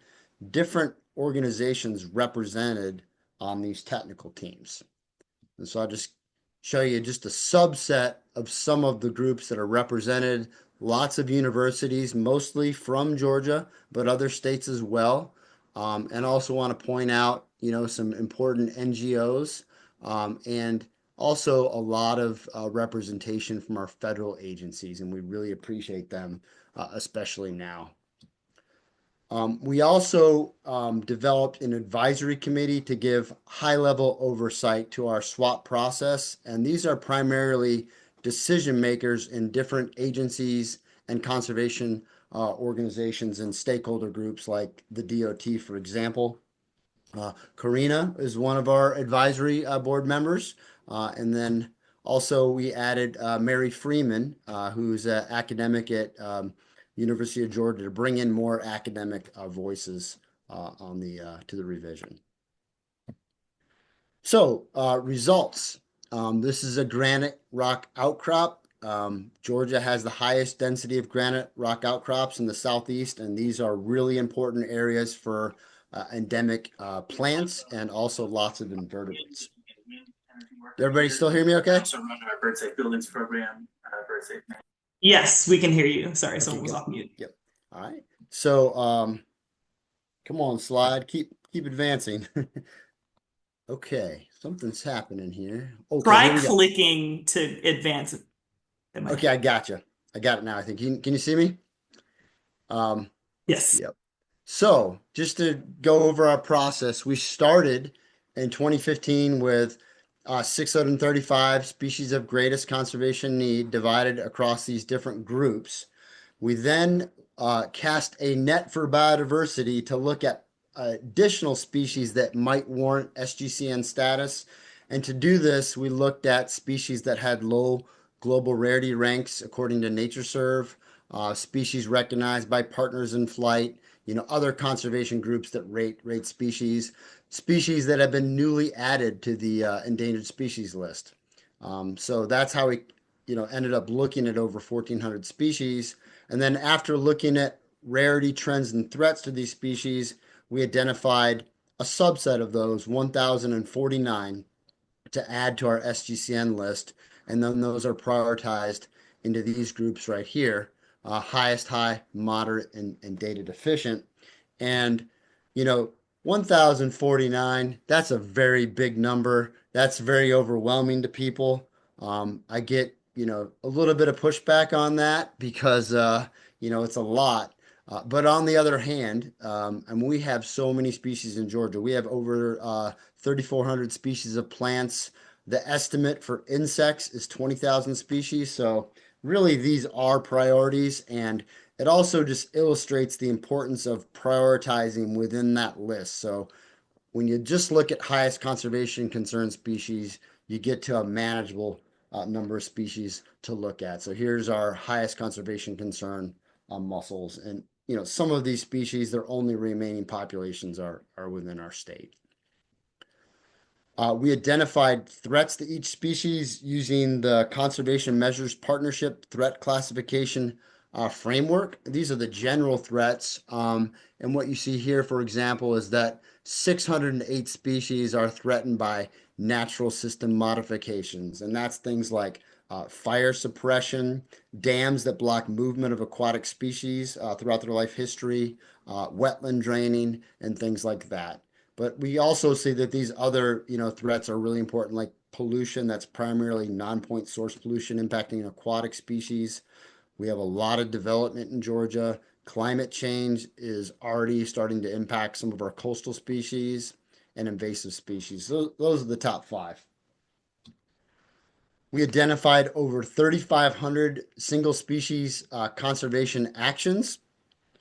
different organizations represented on these technical teams. And so I'll just show you just a subset of some of the groups that are represented. Lots of universities, mostly from Georgia, but other states as well. And also want to point out, some important NGOs and also a lot of representation from our federal agencies, and we really appreciate them, especially now. We also developed an advisory committee to give high-level oversight to our SWAP process, and these are primarily decision makers in different agencies and conservation organizations and stakeholder groups like the DOT, for example. Karina is one of our advisory board members. And then also we added Mary Freeman, who's an academic at University of Georgia, to bring in more academic voices to the revision. So results. This is a granite rock outcrop. Georgia has the highest density of granite rock outcrops in the southeast, and these are really important areas for endemic plants and also lots of invertebrates. Everybody still hear me okay? Also run our bird safe buildings program, bird safe. Yes, we can hear you. Sorry, Okay, someone was good. off mute. Yep. All right. So come on, slide. Keep advancing. Okay, something's happening here. Okay, Try here we go. clicking to advance it. That might Okay, I help. got you. I got it now, I think. Can you see me? Yes. Yep. So just to go over our process, we started in 2015 with 635 species of greatest conservation need divided across these different groups. We then cast a net for biodiversity to look at additional species that might warrant SGCN status. And to do this, we looked at species that had low global rarity ranks according to NatureServe, species recognized by Partners in Flight, other conservation groups that rate species that have been newly added to the endangered species list. So that's how we, ended up looking at over 1,400 species. And then after looking at rarity trends and threats to these species, we identified a subset of those, 1,049, to add to our SGCN list. And then those are prioritized into these groups right here. Highest, high, moderate, and data deficient. And, 1,049, that's a very big number. That's very overwhelming to people. I get, a little bit of pushback on that because, it's a lot. But on the other hand, and we have so many species in Georgia. We have over 3,400 species of plants. The estimate for insects is 20,000 species. So really, these are priorities, and it also just illustrates the importance of prioritizing within that list. So when you just look at highest conservation concern species, you get to a manageable number of species to look at. So here's our highest conservation concern mussels. And, some of these species, their only remaining populations are within our state. We identified threats to each species using the Conservation Measures Partnership Threat Classification framework. These are the general threats. And what you see here, for example, is that 608 species are threatened by natural system modifications. And that's things like fire suppression, dams that block movement of aquatic species throughout their life history, wetland draining, and things like that. But we also see that these other, threats are really important, like pollution that's primarily non-point source pollution impacting aquatic species. We have a lot of development in Georgia. Climate change is already starting to impact some of our coastal species and invasive species. Those are the top 5. We identified over 3,500 single species conservation actions.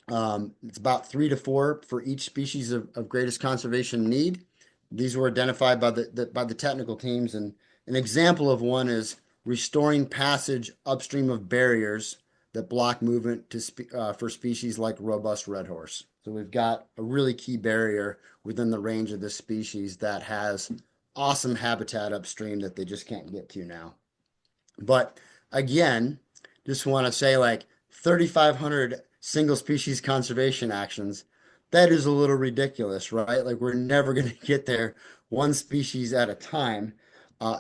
It's about 3 to 4 for each species of greatest conservation need. These were identified by the technical teams, and an example of one is restoring passage upstream of barriers that block movement for species like robust red horse. So we've got a really key barrier within the range of this species that has awesome habitat upstream that they just can't get to now. But again, just want to say, like, 3,500 single species conservation actions, that is a little ridiculous, right? Like, we're never going to get there one species at a time.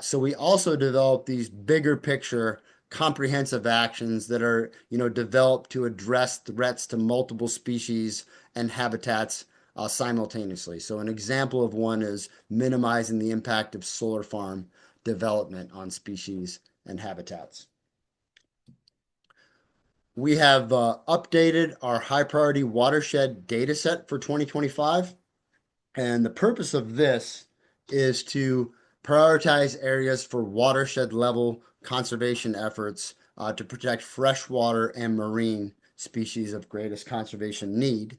So we also develop these bigger picture comprehensive actions that are, developed to address threats to multiple species and habitats simultaneously. So an example of one is minimizing the impact of solar farm development on species and habitats. We have updated our high priority watershed data set for 2025. And the purpose of this is to prioritize areas for watershed level conservation efforts to protect freshwater and marine species of greatest conservation need.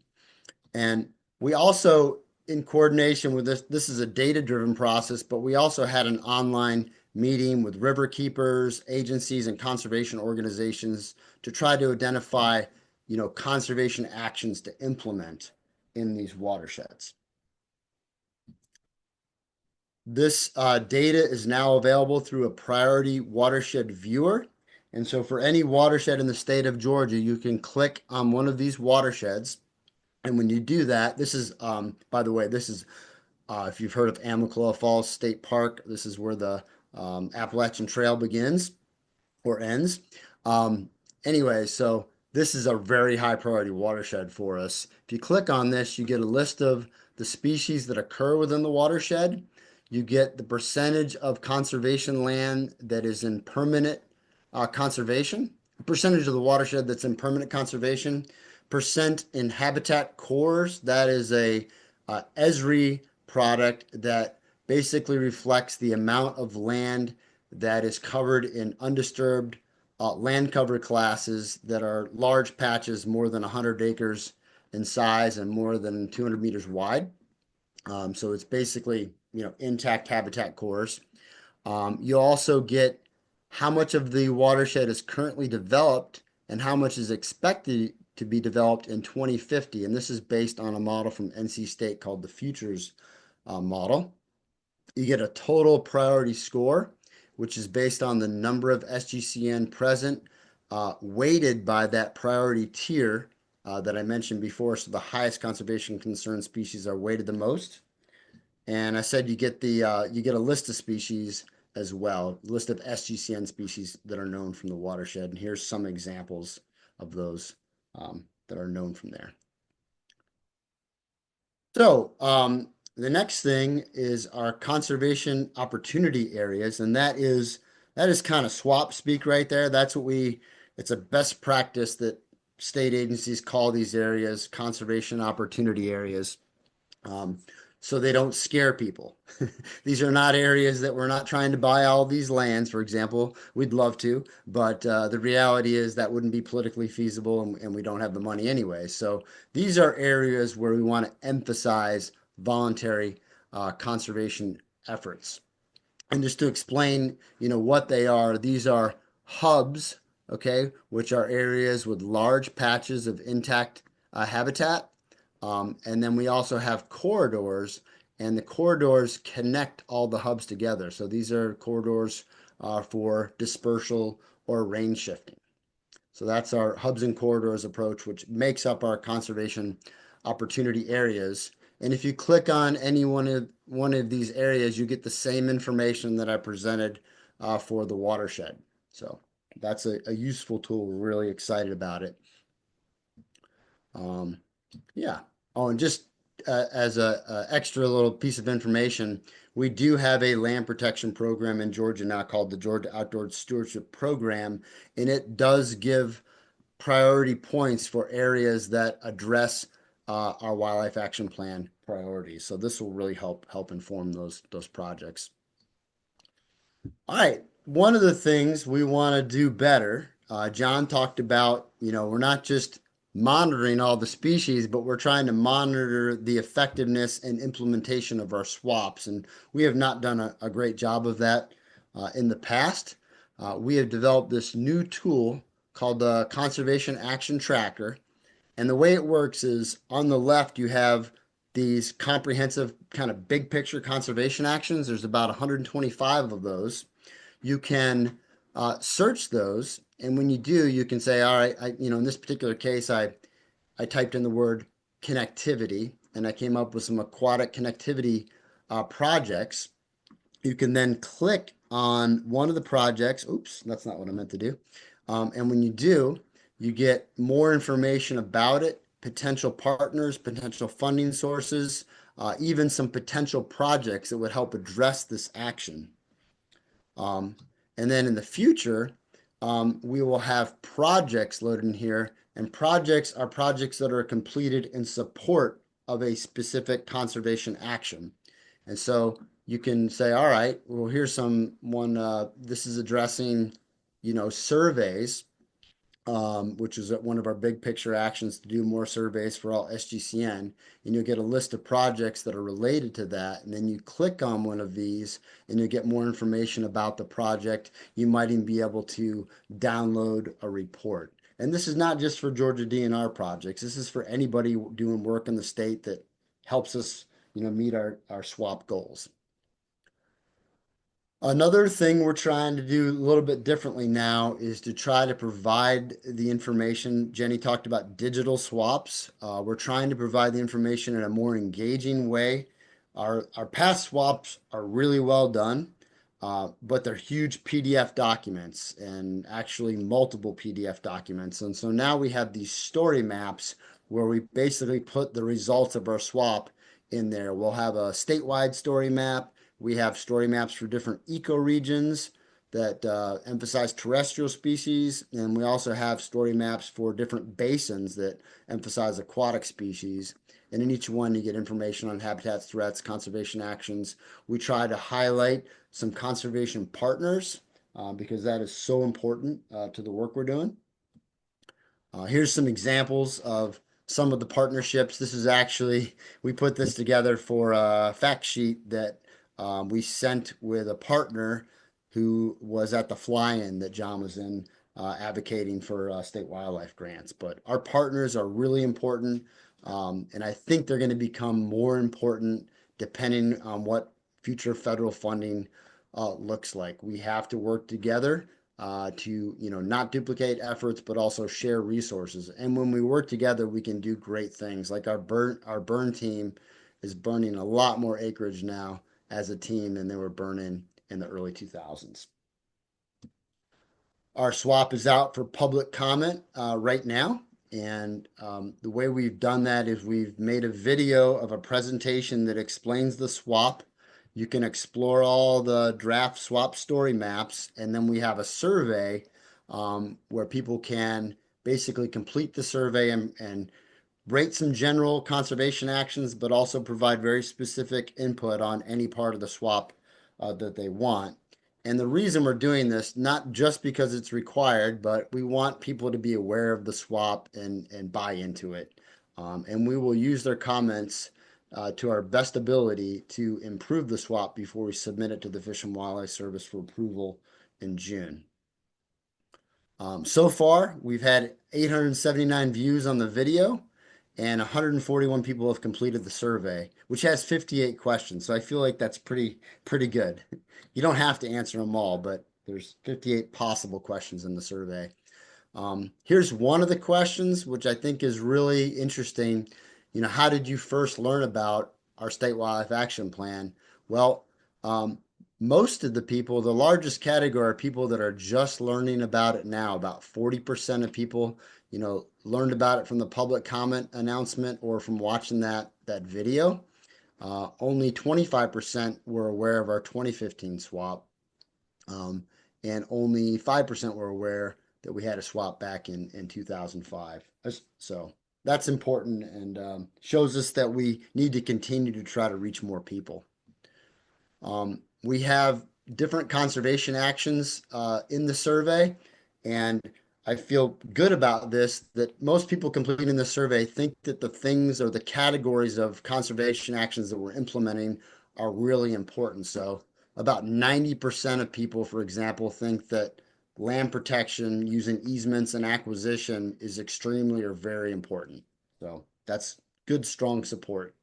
And we also, in coordination with this is a data-driven process, but we also had an online meeting with river keepers, agencies, and conservation organizations to try to identify, conservation actions to implement in these watersheds. This data is now available through a priority watershed viewer. And so for any watershed in the state of Georgia, you can click on one of these watersheds. And when you do that, this is, by the way, this is, if you've heard of Amicaloa Falls State Park, this is where the Appalachian Trail begins or ends. Anyway, so this is a very high priority watershed for us. If you click on this, you get a list of the species that occur within the watershed. You get the percentage of conservation land that is in permanent conservation, percentage of the watershed that's in permanent conservation, percent in habitat cores. That is a Esri product that basically reflects the amount of land that is covered in undisturbed land cover classes that are large patches more than 100 acres in size and more than 200 meters wide. So it's basically, intact habitat cores. You also get how much of the watershed is currently developed and how much is expected to be developed in 2050. And this is based on a model from NC State called the Futures model. You get a total priority score, which is based on the number of SGCN present, weighted by that priority tier that I mentioned before. So the highest conservation concern species are weighted the most. And I said you get a list of species as well, list of SGCN species that are known from the watershed. And here's some examples of those that are known from there. So the next thing is our conservation opportunity areas, and that is kind of SWAP speak right there. That's what it's a best practice that state agencies call these areas conservation opportunity areas. So they don't scare people. These are not areas that we're not trying to buy all these lands, for example. We'd love to, but the reality is that wouldn't be politically feasible, and we don't have the money anyway. So these are areas where we want to emphasize voluntary conservation efforts. And just to explain, what they are, these are hubs, okay, which are areas with large patches of intact habitat. And then we also have corridors, and the corridors connect all the hubs together. So these are corridors for dispersal or range shifting. So that's our hubs and corridors approach, which makes up our conservation opportunity areas. And if you click on any one of these areas, you get the same information that I presented for the watershed. So that's a useful tool. We're really excited about it. Yeah. Oh, and just as a extra little piece of information, we do have a land protection program in Georgia now called the Georgia Outdoor Stewardship Program, and it does give priority points for areas that address our wildlife action plan priorities. So this will really help inform those projects. All right, one of the things we want to do better, John talked about, we're not just monitoring all the species, but we're trying to monitor the effectiveness and implementation of our swaps. And we have not done a great job of that in the past. We have developed this new tool called the Conservation Action Tracker. And the way it works is on the left, you have these comprehensive kind of big picture conservation actions. There's about 125 of those. You can search those. And when you do, you can say, all right, in this particular case, I typed in the word connectivity and I came up with some aquatic connectivity projects. You can then click on one of the projects. Oops, that's not what I meant to do. And when you do, you get more information about it, potential partners, potential funding sources, even some potential projects that would help address this action. And then in the future, we will have projects loaded in here, and projects are projects that are completed in support of a specific conservation action. And so you can say, all right, well, here's this is addressing, surveys, which is one of our big picture actions to do more surveys for all SGCN. And you'll get a list of projects that are related to that. And then you click on one of these and you get more information about the project. You might even be able to download a report. And this is not just for Georgia DNR projects. This is for anybody doing work in the state that helps us, meet our SWAP goals. Another thing we're trying to do a little bit differently now is to try to provide the information. Jenny talked about digital swaps. We're trying to provide the information in a more engaging way. Our past swaps are really well done, but they're huge PDF documents and actually multiple PDF documents. And so now we have these story maps where we basically put the results of our swap in there. We'll have a statewide story map. We have story maps for different ecoregions that emphasize terrestrial species, and we also have story maps for different basins that emphasize aquatic species. And in each one, you get information on habitats, threats, conservation actions. We try to highlight some conservation partners because that is so important to the work we're doing. Here's some examples of some of the partnerships. This is actually, we put this together for a fact sheet that we sent with a partner who was at the fly-in that John was in advocating for state wildlife grants. But our partners are really important, and I think they're going to become more important depending on what future federal funding looks like. We have to work together to not duplicate efforts, but also share resources. And when we work together, we can do great things. Like our burn team is burning a lot more acreage now as a team than they were burning in the early 2000s. Our swap is out for public comment right now. And the way we've done that is we've made a video of a presentation that explains the swap. You can explore all the draft swap story maps. And then we have a survey where people can basically complete the survey and rate some general conservation actions, but also provide very specific input on any part of the swap that they want. And the reason we're doing this, not just because it's required, but we want people to be aware of the swap and buy into it. And we will use their comments to our best ability to improve the swap before we submit it to the Fish and Wildlife Service for approval in June. So far, we've had 879 views on the video, and 141 people have completed the survey, which has 58 questions. So I feel like that's pretty good. You don't have to answer them all, but there's 58 possible questions in the survey. Here's one of the questions, which I think is really interesting. How did you first learn about our state wildlife action plan? Well, um, most of the people, the largest category are people that are just learning about it now. About 40% of people, learned about it from the public comment announcement or from watching that video. Only 25% were aware of our 2015 swap, and only 5% were aware that we had a swap back in 2005. So that's important and shows us that we need to continue to try to reach more people. We have different conservation actions in the survey, and I feel good about this, that most people completing the survey think that the things or the categories of conservation actions that we're implementing are really important. So about 90% of people, for example, think that land protection using easements and acquisition is extremely or very important. So that's good, strong support.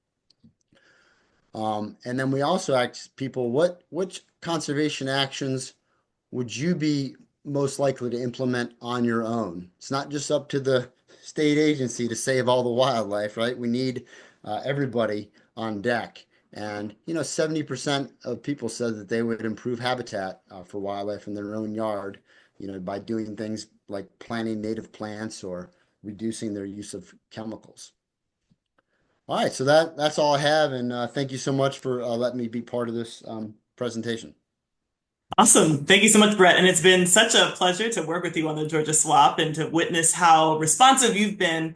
And then we also ask people, which conservation actions would you be most likely to implement on your own? It's not just up to the state agency to save all the wildlife, right? We need everybody on deck. And 70% of people said that they would improve habitat for wildlife in their own yard, by doing things like planting native plants or reducing their use of chemicals. All right, so that's all I have, and thank you so much for letting me be part of this presentation. Awesome. Thank you so much, Brett. And it's been such a pleasure to work with you on the Georgia Swap and to witness how responsive you've been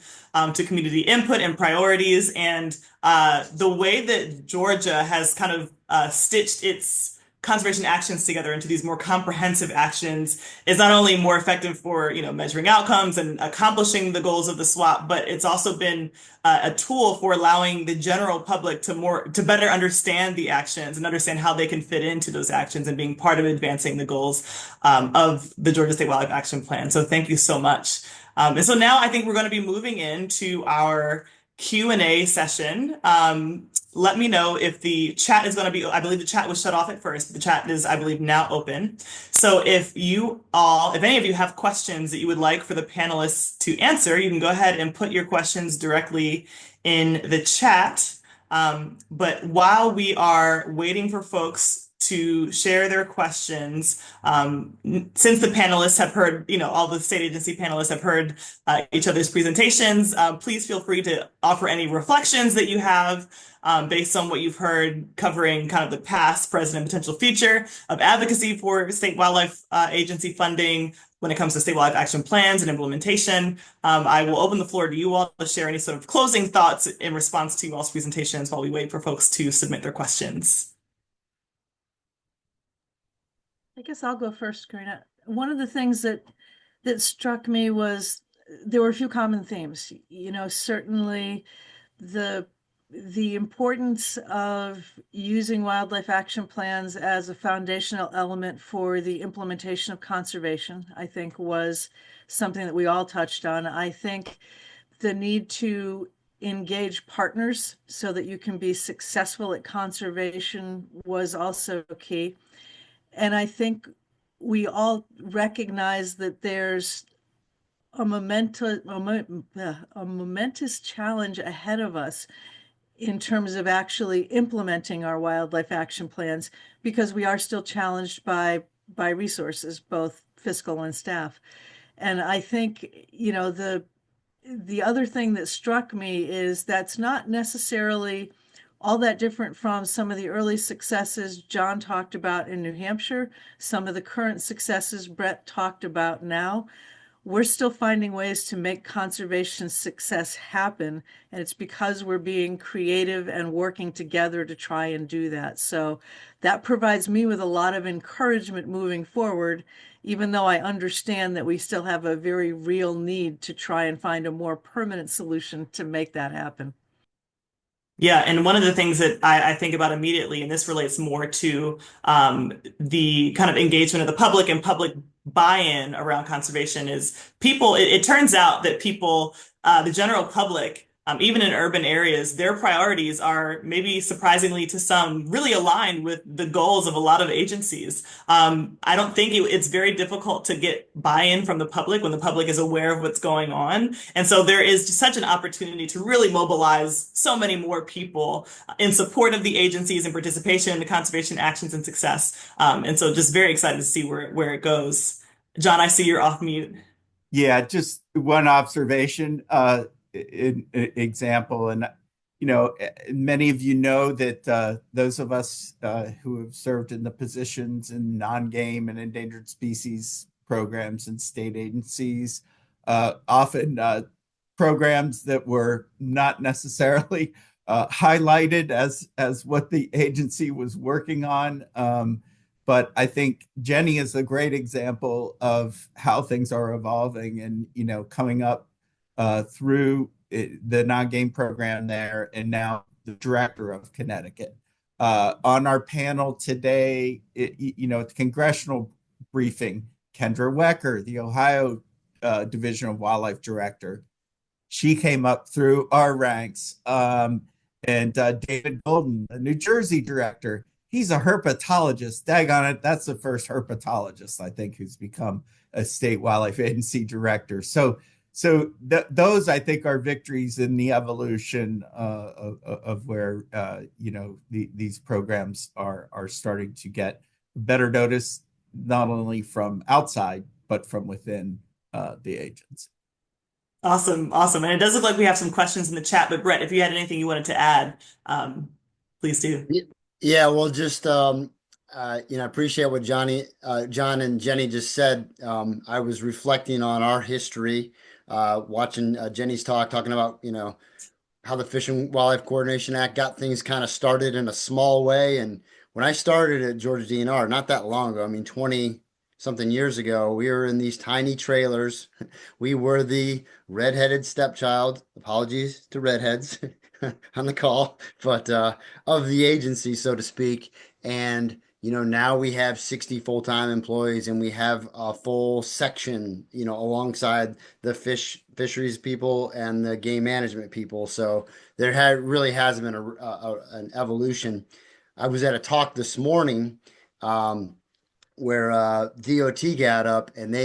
to community input and priorities, and the way that Georgia has kind of stitched its conservation actions together into these more comprehensive actions is not only more effective for, measuring outcomes and accomplishing the goals of the swap, but it's also been a tool for allowing the general public to better understand the actions and understand how they can fit into those actions and being part of advancing the goals of the Georgia State Wildlife Action Plan. So thank you so much. And so now I think we're going to be moving into our Q&A session. Let me know if the chat is going to be, I believe the chat was shut off at first, but the chat is, I believe, now open. So if any of you have questions that you would like for the panelists to answer, you can go ahead and put your questions directly in the chat. But while we are waiting for folks to share their questions, since the panelists have heard, all the state agency panelists have heard each other's presentations, please feel free to offer any reflections that you have based on what you've heard, covering kind of the past, present, and potential future of advocacy for state wildlife agency funding when it comes to state wildlife action plans and implementation. I will open the floor to you all to share any sort of closing thoughts in response to you all's presentations while we wait for folks to submit their questions. I guess I'll go first, Karina. One of the things that struck me was there were a few common themes. Certainly the importance of using wildlife action plans as a foundational element for the implementation of conservation, I think, was something that we all touched on. I think the need to engage partners so that you can be successful at conservation was also key. And I think we all recognize that there's a momentous challenge ahead of us in terms of actually implementing our wildlife action plans, because we are still challenged by resources, both fiscal and staff. And I think, the other thing that struck me is that's not necessarily all that different from some of the early successes John talked about in New Hampshire, some of the current successes Brett talked about now. We're still finding ways to make conservation success happen, and it's because we're being creative and working together to try and do that. So that provides me with a lot of encouragement moving forward, even though I understand that we still have a very real need to try and find a more permanent solution to make that happen. Yeah, and one of the things that I think about immediately, and this relates more to the kind of engagement of the public and public buy-in around conservation, is people, it turns out that people, the general public, even in urban areas, their priorities are maybe surprisingly to some really aligned with the goals of a lot of agencies. I don't think it's very difficult to get buy-in from the public when the public is aware of what's going on. And so there is just such an opportunity to really mobilize so many more people in support of the agencies and participation in the conservation actions and success. And so just very excited to see where it goes. John, I see you're off mute. Yeah, just one observation, example, and many of you know that those of us who have served in the positions in non-game and endangered species programs and state agencies, often programs that were not necessarily highlighted as what the agency was working on. But I think Jenny is a great example of how things are evolving and, coming up through the non-game program there, and now the director of Connecticut. On our panel today, at the congressional briefing, Kendra Wecker, the Ohio Division of Wildlife Director, she came up through our ranks. And David Golden, the New Jersey director, he's a herpetologist. Daggone it, that's the first herpetologist, I think, who's become a state wildlife agency director. So those, I think, are victories in the evolution of where these programs are starting to get better notice, not only from outside but from within the agency. Awesome. And it does look like we have some questions in the chat, but Brett, if you had anything you wanted to add, please do. Yeah, well, just I appreciate what John and Jenny just said. I was reflecting on our history, watching Jenny's talking about how the Fish and Wildlife Coordination Act got things kind of started in a small way. And when I started at Georgia DNR, not that long ago, 20 something years ago, we were in these tiny trailers. We were the redheaded stepchild, apologies to redheads on the call, but of the agency, so to speak. And now we have 60 full-time employees, and we have a full section alongside the fisheries people and the game management people. So there really has been an evolution. I was at a talk this morning where DOT got up, and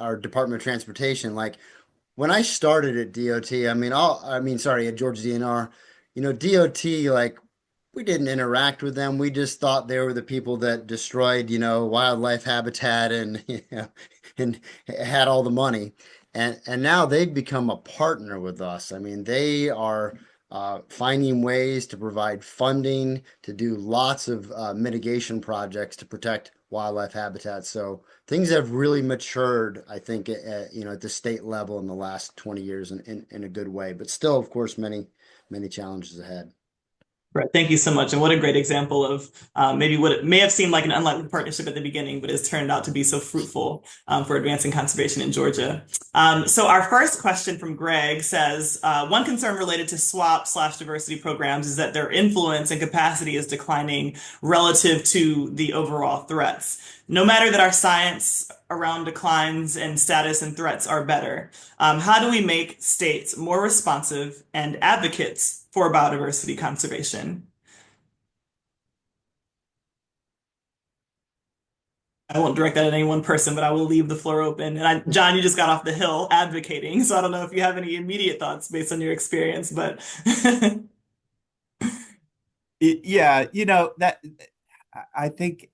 our Department of Transportation. Like when I started at DOT, at Georgia DNR, DOT, like, we didn't interact with them. We just thought they were the people that destroyed, wildlife habitat and and had all the money. And now they've become a partner with us. They are finding ways to provide funding to do lots of mitigation projects to protect wildlife habitat. So things have really matured, I think, at the state level in the last 20 years in a good way. But still, of course, many challenges ahead. Brett, thank you so much. And what a great example of maybe what it may have seemed like an unlikely partnership at the beginning, but has turned out to be so fruitful for advancing conservation in Georgia. So our first question from Greg says, one concern related to SWAP/diversity programs is that their influence and capacity is declining relative to the overall threats. No matter that our science around declines and status and threats are better, how do we make states more responsive and advocates for biodiversity conservation? I won't direct that at any one person, but I will leave the floor open. And John, you just got off the hill advocating, so I don't know if you have any immediate thoughts based on your experience, but yeah, that I think,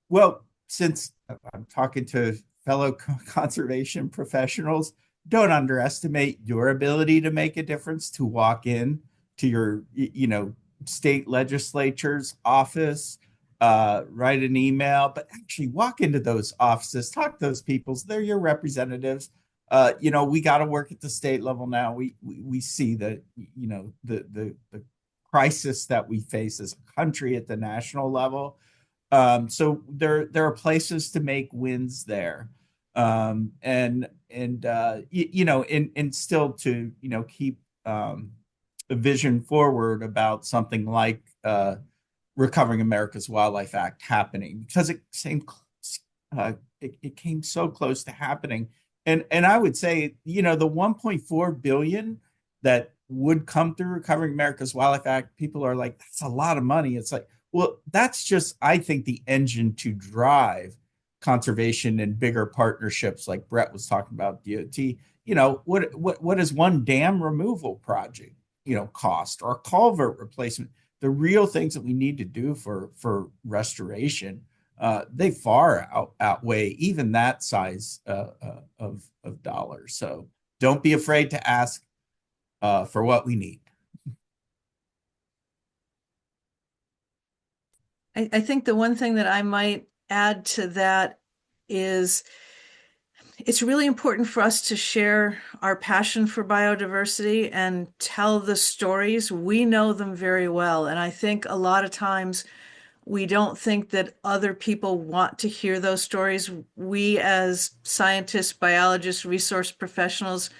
well, since I'm talking to fellow conservation professionals, don't underestimate your ability to make a difference, to walk in to your state legislature's office, write an email, but actually walk into those offices, talk to those people. They're your representatives. We got to work at the state level now. We see the crisis that we face as a country at the national level. So there are places to make wins there. And still to keep a vision forward about something like Recovering America's Wildlife Act happening, because it came so close to happening. And I would say, the 1.4 billion that would come through Recovering America's Wildlife Act, people are like, that's a lot of money. It's like, well, that's just, I think, the engine to drive conservation and bigger partnerships like Brett was talking about, DOT. What is one dam removal project, cost, or culvert replacement? The real things that we need to do for restoration, they far outweigh even that size of dollars. So don't be afraid to ask for what we need. I think the one thing that I might add to that is it's really important for us to share our passion for biodiversity and tell the stories. We know them very well. And I think a lot of times we don't think that other people want to hear those stories. We, as scientists, biologists, resource professionals,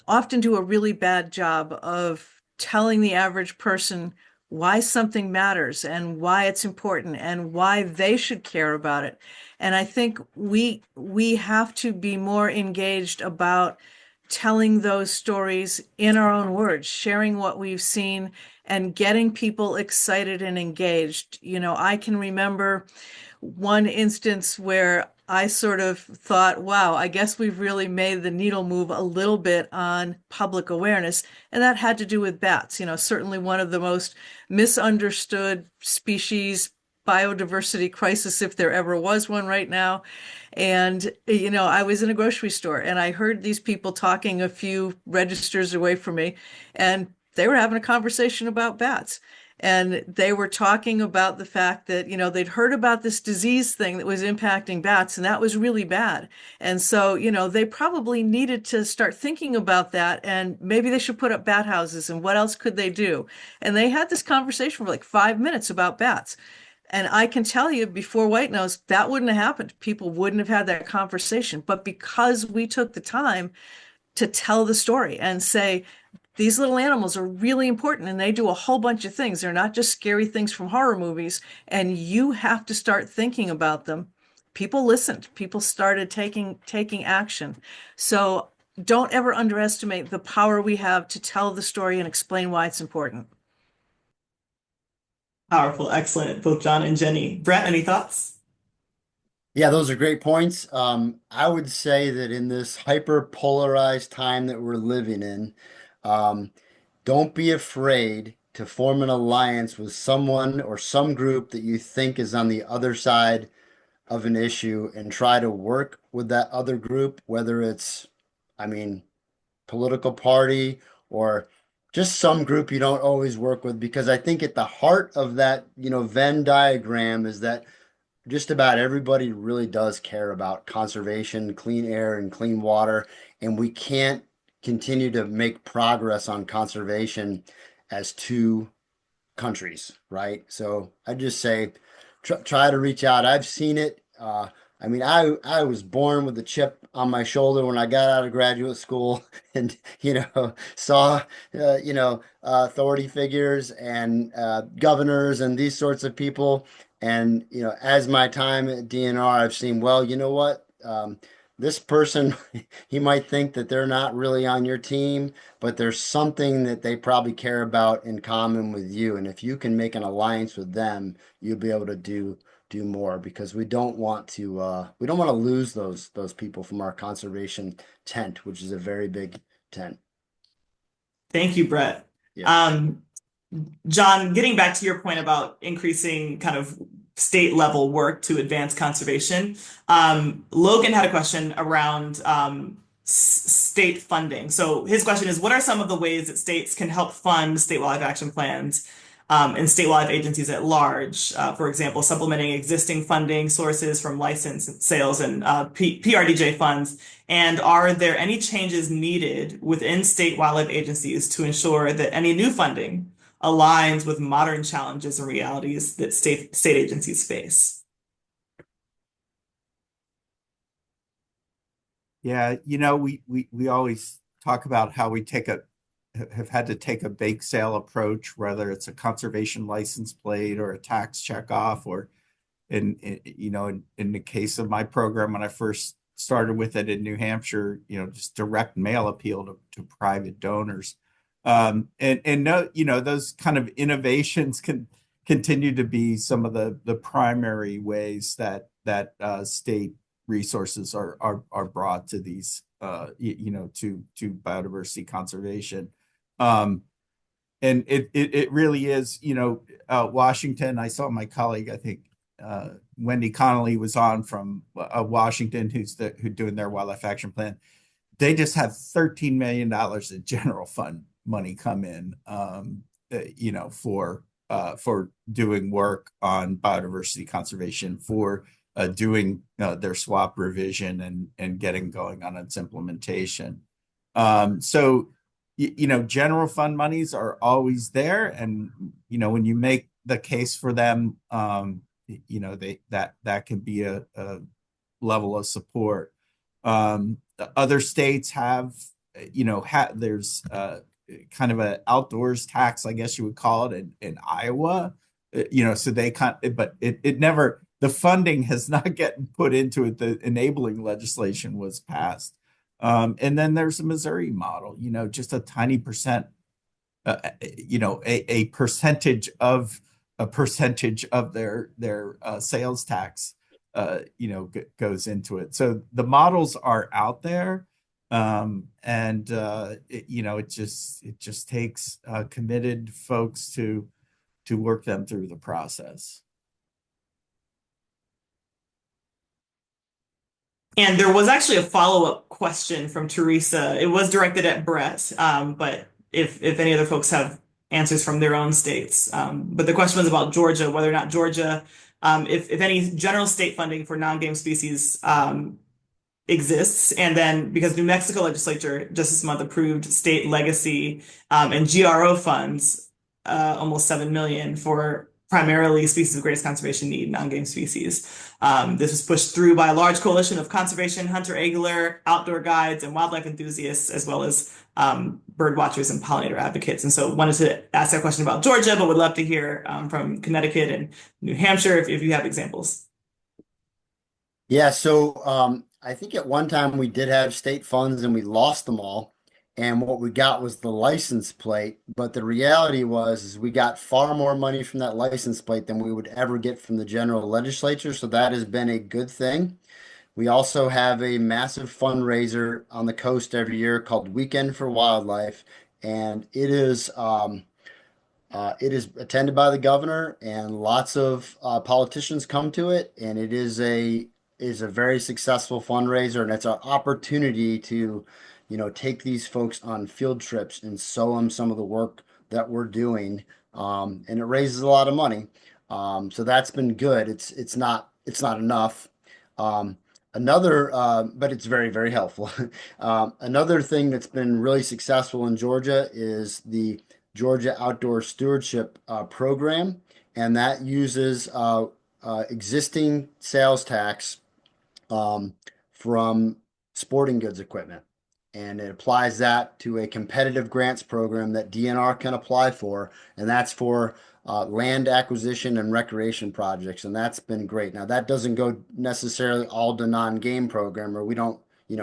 often do a really bad job of telling the average person why something matters and why it's important and why they should care about it. And I think we have to be more engaged about telling those stories in our own words, sharing what we've seen and getting people excited and engaged. I can remember one instance where I sort of thought, wow, I guess we've really made the needle move a little bit on public awareness. And that had to do with bats, certainly one of the most misunderstood species, biodiversity crisis, if there ever was one right now. And, I was in a grocery store and I heard these people talking a few registers away from me, and they were having a conversation about bats. And they were talking about the fact that, they'd heard about this disease thing that was impacting bats, and that was really bad. And so, they probably needed to start thinking about that, and maybe they should put up bat houses, and what else could they do? And they had this conversation for like 5 minutes about bats. And I can tell you, before White Nose, that wouldn't have happened. People wouldn't have had that conversation. But because we took the time to tell the story and say, these little animals are really important and they do a whole bunch of things. They're not just scary things from horror movies, and you have to start thinking about them. People listened. People started taking action. So don't ever underestimate the power we have to tell the story and explain why it's important. Powerful, excellent, both John and Jenny. Brett, any thoughts? Yeah, those are great points. I would say that in this hyper polarized time that we're living in, don't be afraid to form an alliance with someone or some group that you think is on the other side of an issue and try to work with that other group, whether it's, political party or just some group you don't always work with, because I think at the heart of that, Venn diagram is that just about everybody really does care about conservation, clean air, and clean water. And we can't continue to make progress on conservation as two countries, right? So I just say, try to reach out. I've seen it. I was born with a chip on my shoulder when I got out of graduate school, and saw authority figures and governors and these sorts of people. And as my time at DNR, I've seen, well, you know what? This person, he might think that they're not really on your team, but there's something that they probably care about in common with you. And if you can make an alliance with them, you'll be able to do more, because we don't want to lose those people from our conservation tent, which is a very big tent. Thank you, Brett. Yeah. John, getting back to your point about increasing kind of state level work to advance conservation, Logan had a question around state funding. So his question is, what are some of the ways that states can help fund state wildlife action plans and state wildlife agencies at large? For example, supplementing existing funding sources from license sales and PRDJ funds. And are there any changes needed within state wildlife agencies to ensure that any new funding aligns with modern challenges and realities that state agencies face? Yeah, we always talk about how we have had to take a bake sale approach, whether it's a conservation license plate or a tax checkoff, or in the case of my program, when I first started with it in New Hampshire, just direct mail appeal to private donors. And no, those kind of innovations can continue to be some of the primary ways that state resources are brought to these to biodiversity conservation. And it really is, Washington. I saw my colleague, I think Wendy Connolly was on from Washington, who's doing their wildlife action plan. They just had $13 million in general fund money come in, for doing work on biodiversity conservation, for doing their SWAP revision and getting going on its implementation. So general fund monies are always there, and when you make the case for them, that can be a level of support. Other states have, there's kind of an outdoors tax, I guess you would call it, in Iowa. So they but it never, the funding has not gotten put into it. The enabling legislation was passed. And then there's the Missouri model, just a tiny percent, a percentage of their sales tax, goes into it. So the models are out there. And it just takes committed folks to work them through the process. And there was actually a follow-up question from Teresa. It was directed at Brett, but if any other folks have answers from their own states. But the question was about Georgia, whether or not Georgia, if any general state funding for non-game species exists. And then because New Mexico legislature just this month approved state legacy and GRO funds, almost 7 million for primarily species of greatest conservation need, non-game species. This was pushed through by a large coalition of conservation, hunter-angler, outdoor guides, and wildlife enthusiasts, as well as bird watchers and pollinator advocates. And so wanted to ask that question about Georgia, but would love to hear from Connecticut and New Hampshire if you have examples. Yeah, so I think at one time we did have state funds and we lost them all. And what we got was the license plate. But the reality is we got far more money from that license plate than we would ever get from the general legislature. So that has been a good thing. We also have a massive fundraiser on the coast every year called Weekend for Wildlife. And it is attended by the governor, and lots of politicians come to it. And it is a very successful fundraiser, and it's our opportunity to take these folks on field trips and show them some of the work that we're doing. And it raises a lot of money. So that's been good. It's not enough. But it's very, very helpful. Another thing that's been really successful in Georgia is the Georgia Outdoor Stewardship Program. And that uses existing sales tax from sporting goods equipment. And it applies that to a competitive grants program that DNR can apply for. And that's for land acquisition and recreation projects. And that's been great. Now, that doesn't go necessarily all to non-game program, or we don't,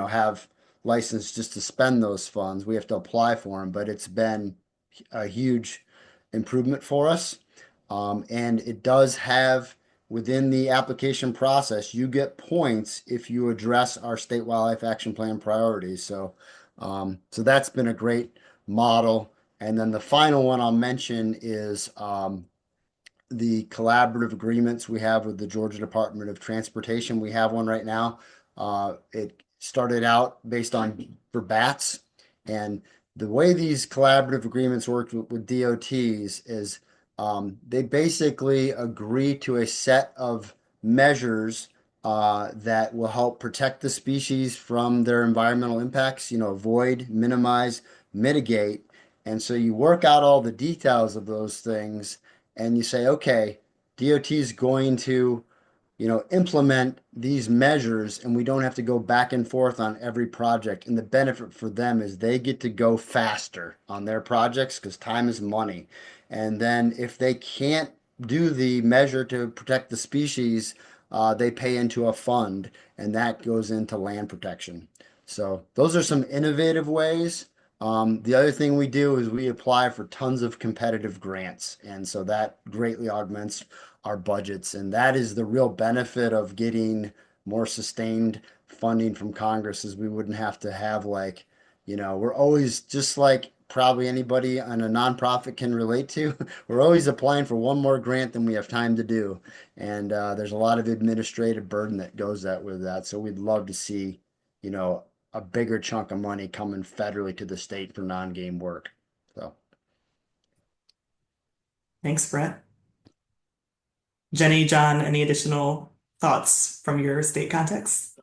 have license just to spend those funds. We have to apply for them, but it's been a huge improvement for us. And it does have, within the application process, you get points if you address our state wildlife action plan priorities. So that's been a great model. And then the final one I'll mention is the collaborative agreements we have with the Georgia Department of Transportation. We have one right now. It started out based on for bats, and the way these collaborative agreements work with DOTs is they basically agree to a set of measures that will help protect the species from their environmental impacts, avoid, minimize, mitigate. And so you work out all the details of those things and you say, okay, DOT is going to, implement these measures, and we don't have to go back and forth on every project. And the benefit for them is they get to go faster on their projects because time is money. And then if they can't do the measure to protect the species, they pay into a fund, and that goes into land protection. So those are some innovative ways The other thing we do is we apply for tons of competitive grants, and so that greatly augments our budgets. And that is the real benefit of getting more sustained funding from Congress, is we wouldn't have to have like, we're always just like probably anybody on a nonprofit can relate to. We're always applying for one more grant than we have time to do, and there's a lot of administrative burden that goes that with that. So we'd love to see, you know, a bigger chunk of money coming federally to the state for non-game work. So Thanks, Brett. Jenny, John, any additional thoughts from your state context?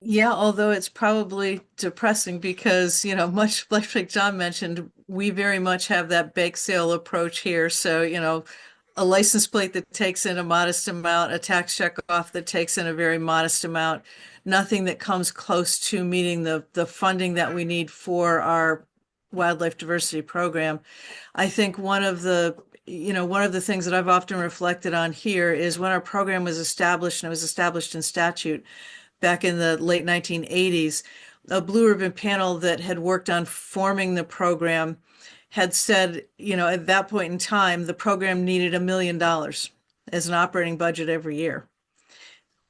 Yeah, although it's probably depressing because, much like John mentioned, we very much have that bake sale approach here. So, a license plate that takes in a modest amount, a tax check off that takes in a very modest amount, nothing that comes close to meeting the funding that we need for our wildlife diversity program. I think one of the things that I've often reflected on here is when our program was established, and it was established in statute back in the late 1980s, a Blue Ribbon panel that had worked on forming the program had said, at that point in time, the program needed $1 million as an operating budget every year.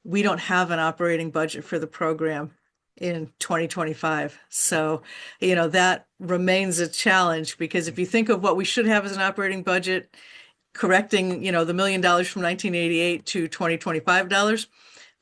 We don't have an operating budget for the program in 2025. So, that remains a challenge, because if you think of what we should have as an operating budget, correcting, the $1 million from 1988 to 2025 dollars,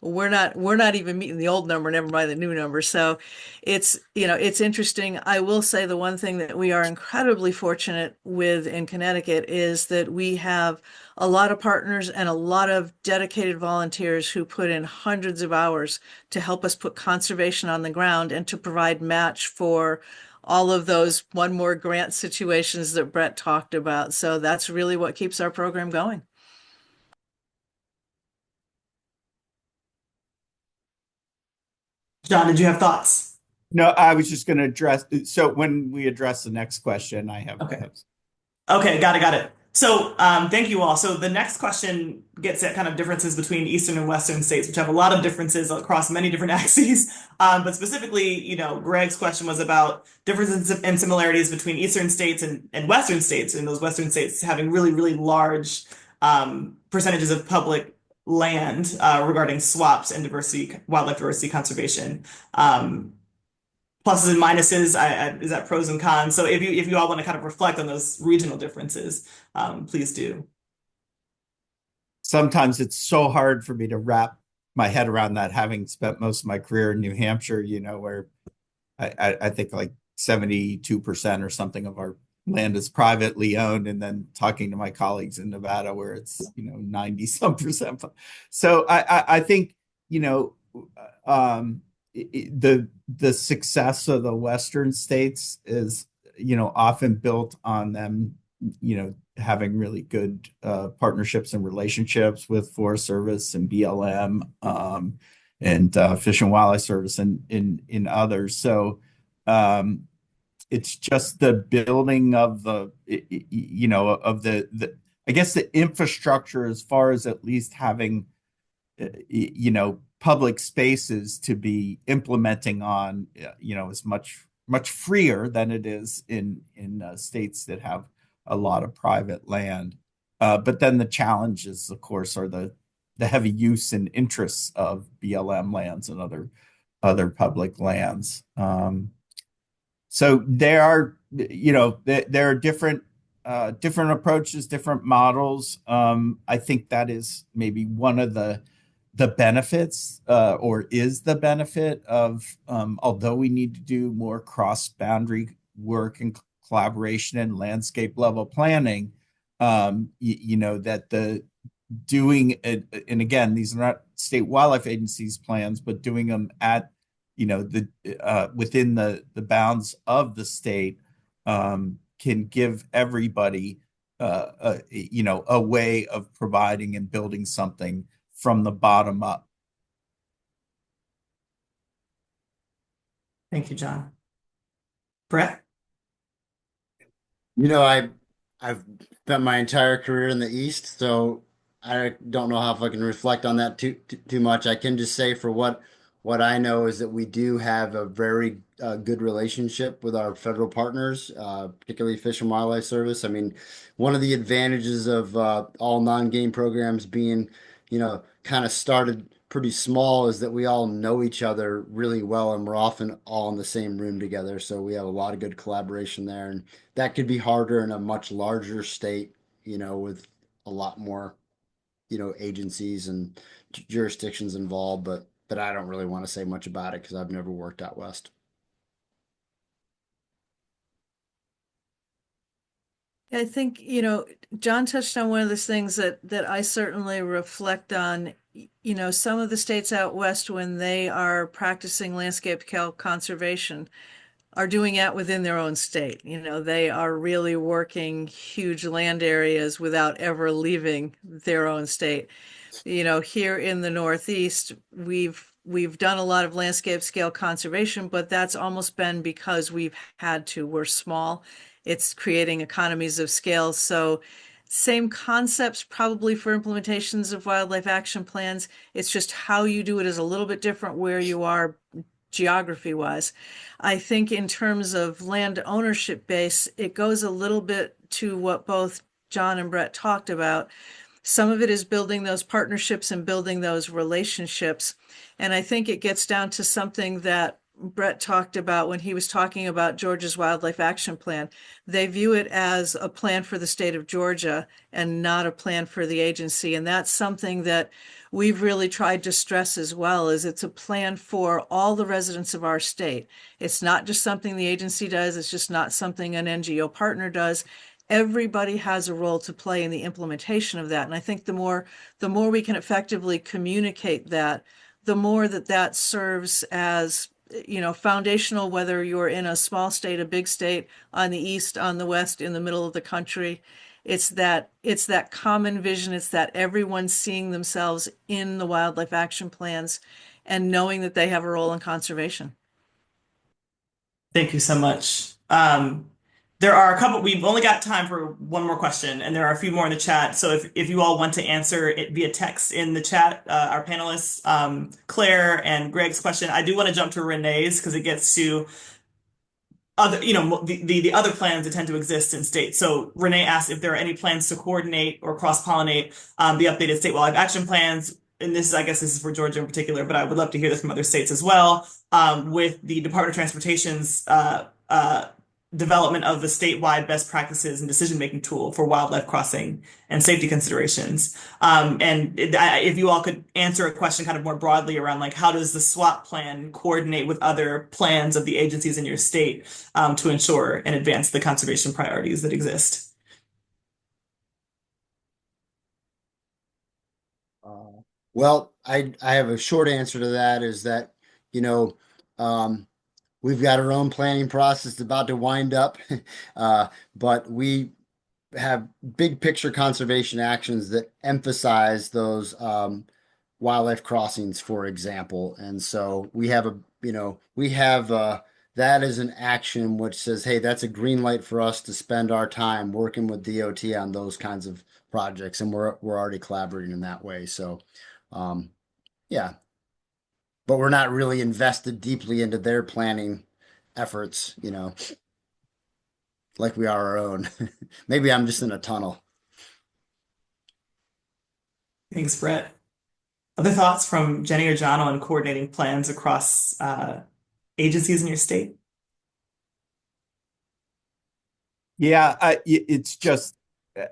we're not even meeting the old number, never mind the new number. So it's interesting. I will say the one thing that we are incredibly fortunate with in Connecticut is that we have a lot of partners and a lot of dedicated volunteers who put in hundreds of hours to help us put conservation on the ground and to provide match for all of those one more grant situations that Brett talked about. So that's really what keeps our program going. John, did you have thoughts? No, I was just going to address. So when we address the next question, I have. Okay. Okay, got it. So thank you all. So the next question gets at kind of differences between Eastern and Western states, which have a lot of differences across many different axes. But specifically, Greg's question was about differences and similarities between Eastern states and Western states, and those Western states having really, really large percentages of public land regarding swaps and wildlife diversity conservation. Pluses and minuses, is that pros and cons? So if you all want to kind of reflect on those regional differences, please do. Sometimes it's so hard for me to wrap my head around that, having spent most of my career in New Hampshire, where I think like 72% or something of our land is privately owned, and then talking to my colleagues in Nevada where it's 90 some percent. So I think the success of the Western states is often built on them having really good partnerships and relationships with Forest Service and BLM and Fish and Wildlife Service and in others. So it's just the building of the I guess the infrastructure, as far as at least having public spaces to be implementing on, is much freer than it is in states that have a lot of private land. But then the challenges, of course, are the heavy use and interests of BLM lands and other public lands. So there are different approaches, different models. I think that is maybe one of the benefits, or is the benefit of, although we need to do more cross-boundary work and collaboration and landscape level planning, that the doing it, and again, these are not state wildlife agencies plans, but doing them at within the bounds of the state can give everybody a way of providing and building something from the bottom up. Thank you, John. Brett? I've spent my entire career in the East, so I don't know how if I can reflect on that too much. I can just say for what What I know is that we do have a very good relationship with our federal partners, particularly Fish and Wildlife Service. I mean, one of the advantages of all non-game programs being, kind of started pretty small is that we all know each other really well and we're often all in the same room together. So we have a lot of good collaboration there. And that could be harder in a much larger state, with a lot more agencies and jurisdictions involved, but I don't really want to say much about it because I've never worked out west. I think, John touched on one of those things that I certainly reflect on. Some of the states out west, when they are practicing landscape scale conservation, are doing it within their own state. They are really working huge land areas without ever leaving their own state. Here in the Northeast, we've done a lot of landscape scale conservation, but that's almost been because we've had to. We're small. It's creating economies of scale. So same concepts probably for implementations of wildlife action plans. It's just how you do it is a little bit different where you are geography wise. I think in terms of land ownership base, it goes a little bit to what both John and Brett talked about. Some of it is building those partnerships and building those relationships. And I think it gets down to something that Brett talked about when he was talking about Georgia's Wildlife Action Plan. They view it as a plan for the state of Georgia and not a plan for the agency. And that's something that we've really tried to stress as well, is it's a plan for all the residents of our state. It's not just something the agency does. It's just not something an NGO partner does. Everybody has a role to play in the implementation of that. And I think the more we can effectively communicate that, the more that serves as, foundational, whether you're in a small state, a big state, on the east, on the west, in the middle of the country. It's that common vision. It's that everyone seeing themselves in the wildlife action plans and knowing that they have a role in conservation. Thank you so much. There are a couple, we've only got time for one more question, and there are a few more in the chat. So if you all want to answer it via text in the chat, our panelists, Claire and Greg's question, I do want to jump to Renee's because it gets to other, the other plans that tend to exist in states. So Renee asked if there are any plans to coordinate or cross-pollinate the updated state wildlife action plans. And I guess this is for Georgia in particular, but I would love to hear this from other states as well, with the Department of Transportation's development of the statewide best practices and decision-making tool for wildlife crossing and safety considerations. And if you all could answer a question kind of more broadly around like, how does the SWAP plan coordinate with other plans of the agencies in your state to ensure and advance the conservation priorities that exist? Well, I have a short answer to that is that, we've got our own planning process about to wind up, but we have big picture conservation actions that emphasize those wildlife crossings, for example. And so we have that as an action which says, hey, that's a green light for us to spend our time working with DOT on those kinds of projects, and we're already collaborating in that way. So, yeah. But we're not really invested deeply into their planning efforts, like we are our own. Maybe I'm just in a tunnel. Thanks, Brett. Other thoughts from Jenny or John on coordinating plans across agencies in your state? Yeah, it's just,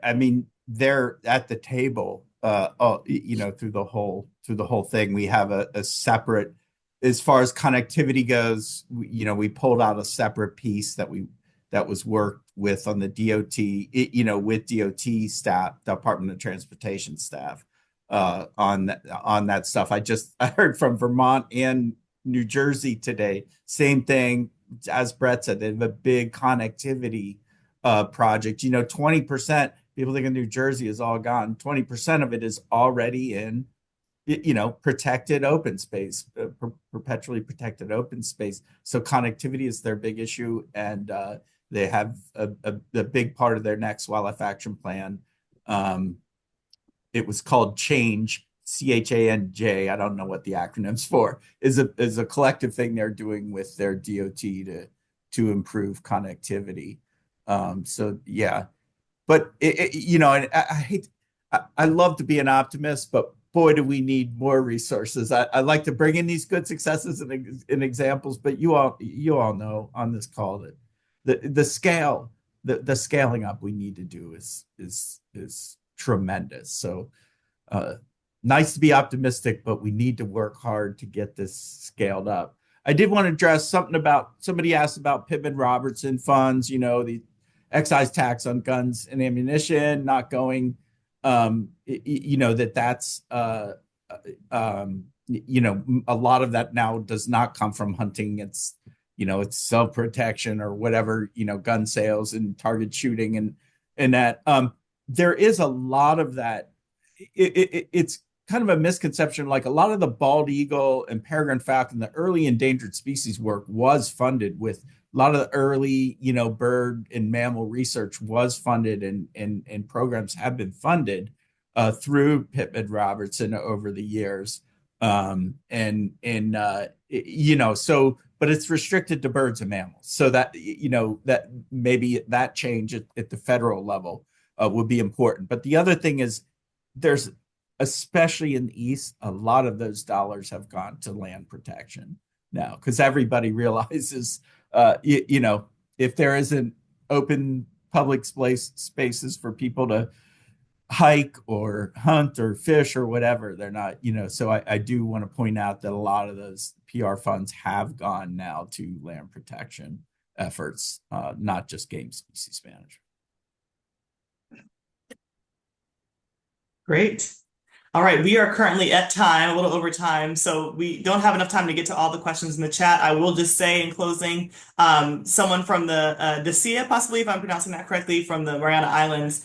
I mean, they're at the table, through the whole thing. We have a separate, as far as connectivity goes, we pulled out a separate piece that was worked with on the DOT, with DOT staff, Department of Transportation staff, on that stuff. I heard from Vermont and New Jersey today, same thing. As Brett said, they have a big connectivity project. 20%, people think of New Jersey is all gone. 20% of it is already in, protected open space, perpetually protected open space. So connectivity is their big issue, and they have a big part of their next wildlife action plan. It was called Change. CHANJ, I don't know what the acronym's for, is a collective thing they're doing with their DOT to improve connectivity. So yeah, but and I love to be an optimist, but boy, do we need more resources. I like to bring in these good successes and examples, but you all know on this call that the scale, the scaling up we need to do is tremendous. So nice to be optimistic, but we need to work hard to get this scaled up. I did want to address something about somebody asked about Pittman Robertson funds, the excise tax on guns and ammunition not going, that's a lot of that now does not come from hunting. It's self-protection or whatever, gun sales and target shooting and that there is a lot of that. It's kind of a misconception. Like a lot of the bald eagle and peregrine falcon, the early endangered species work was funded with a lot of the early, bird and mammal research was funded and programs have been funded through Pittman Robertson over the years. So, but it's restricted to birds and mammals. So that, that maybe that change at the federal level would be important. But the other thing is there's, especially in the East, a lot of those dollars have gone to land protection now because everybody realizes, if there isn't open public spaces for people to hike or hunt or fish or whatever, they're not, so I do want to point out that a lot of those PR funds have gone now to land protection efforts, not just game species management. Great. All right, we are currently at time, a little over time, so we don't have enough time to get to all the questions in the chat. I will just say in closing, someone from the Dacia, possibly, if I'm pronouncing that correctly, from the Mariana Islands,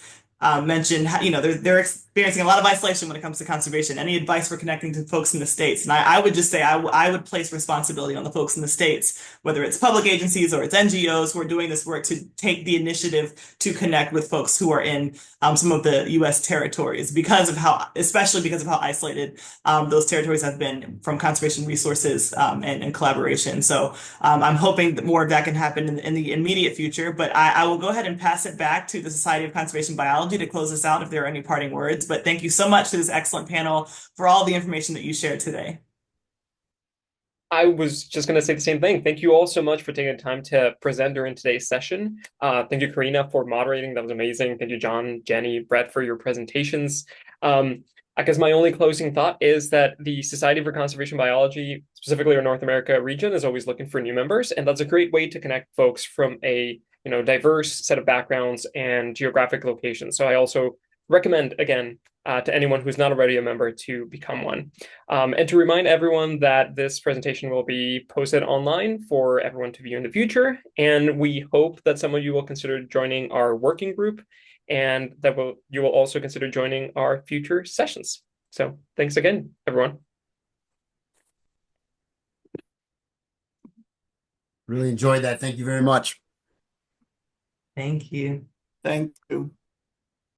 mentioned how, they're experiencing a lot of isolation when it comes to conservation. Any advice for connecting to folks in the States? And I would just say I would place responsibility on the folks in the States, whether it's public agencies or it's NGOs who are doing this work, to take the initiative to connect with folks who are in some of the U.S. territories especially because of how isolated those territories have been from conservation resources and collaboration. So I'm hoping that more of that can happen in the immediate future, but I will go ahead and pass it back to the Society of Conservation Biology to close this out if there are any parting words. But thank you so much to this excellent panel for all the information that you shared today. I was just going to say the same thing. Thank you all so much for taking the time to present during today's session. Thank you, Karina, for moderating. That was amazing. Thank you, John, Jenny, Brett, for your presentations. I guess my only closing thought is that the Society for Conservation Biology, specifically our North America region, is always looking for new members. And that's a great way to connect folks from a diverse set of backgrounds and geographic locations. So I also recommend, again, to anyone who's not already a member to become one. And to remind everyone that this presentation will be posted online for everyone to view in the future. And we hope that some of you will consider joining our working group and that you will also consider joining our future sessions. So thanks again, everyone. Really enjoyed that. Thank you very much. Thank you. Thank you.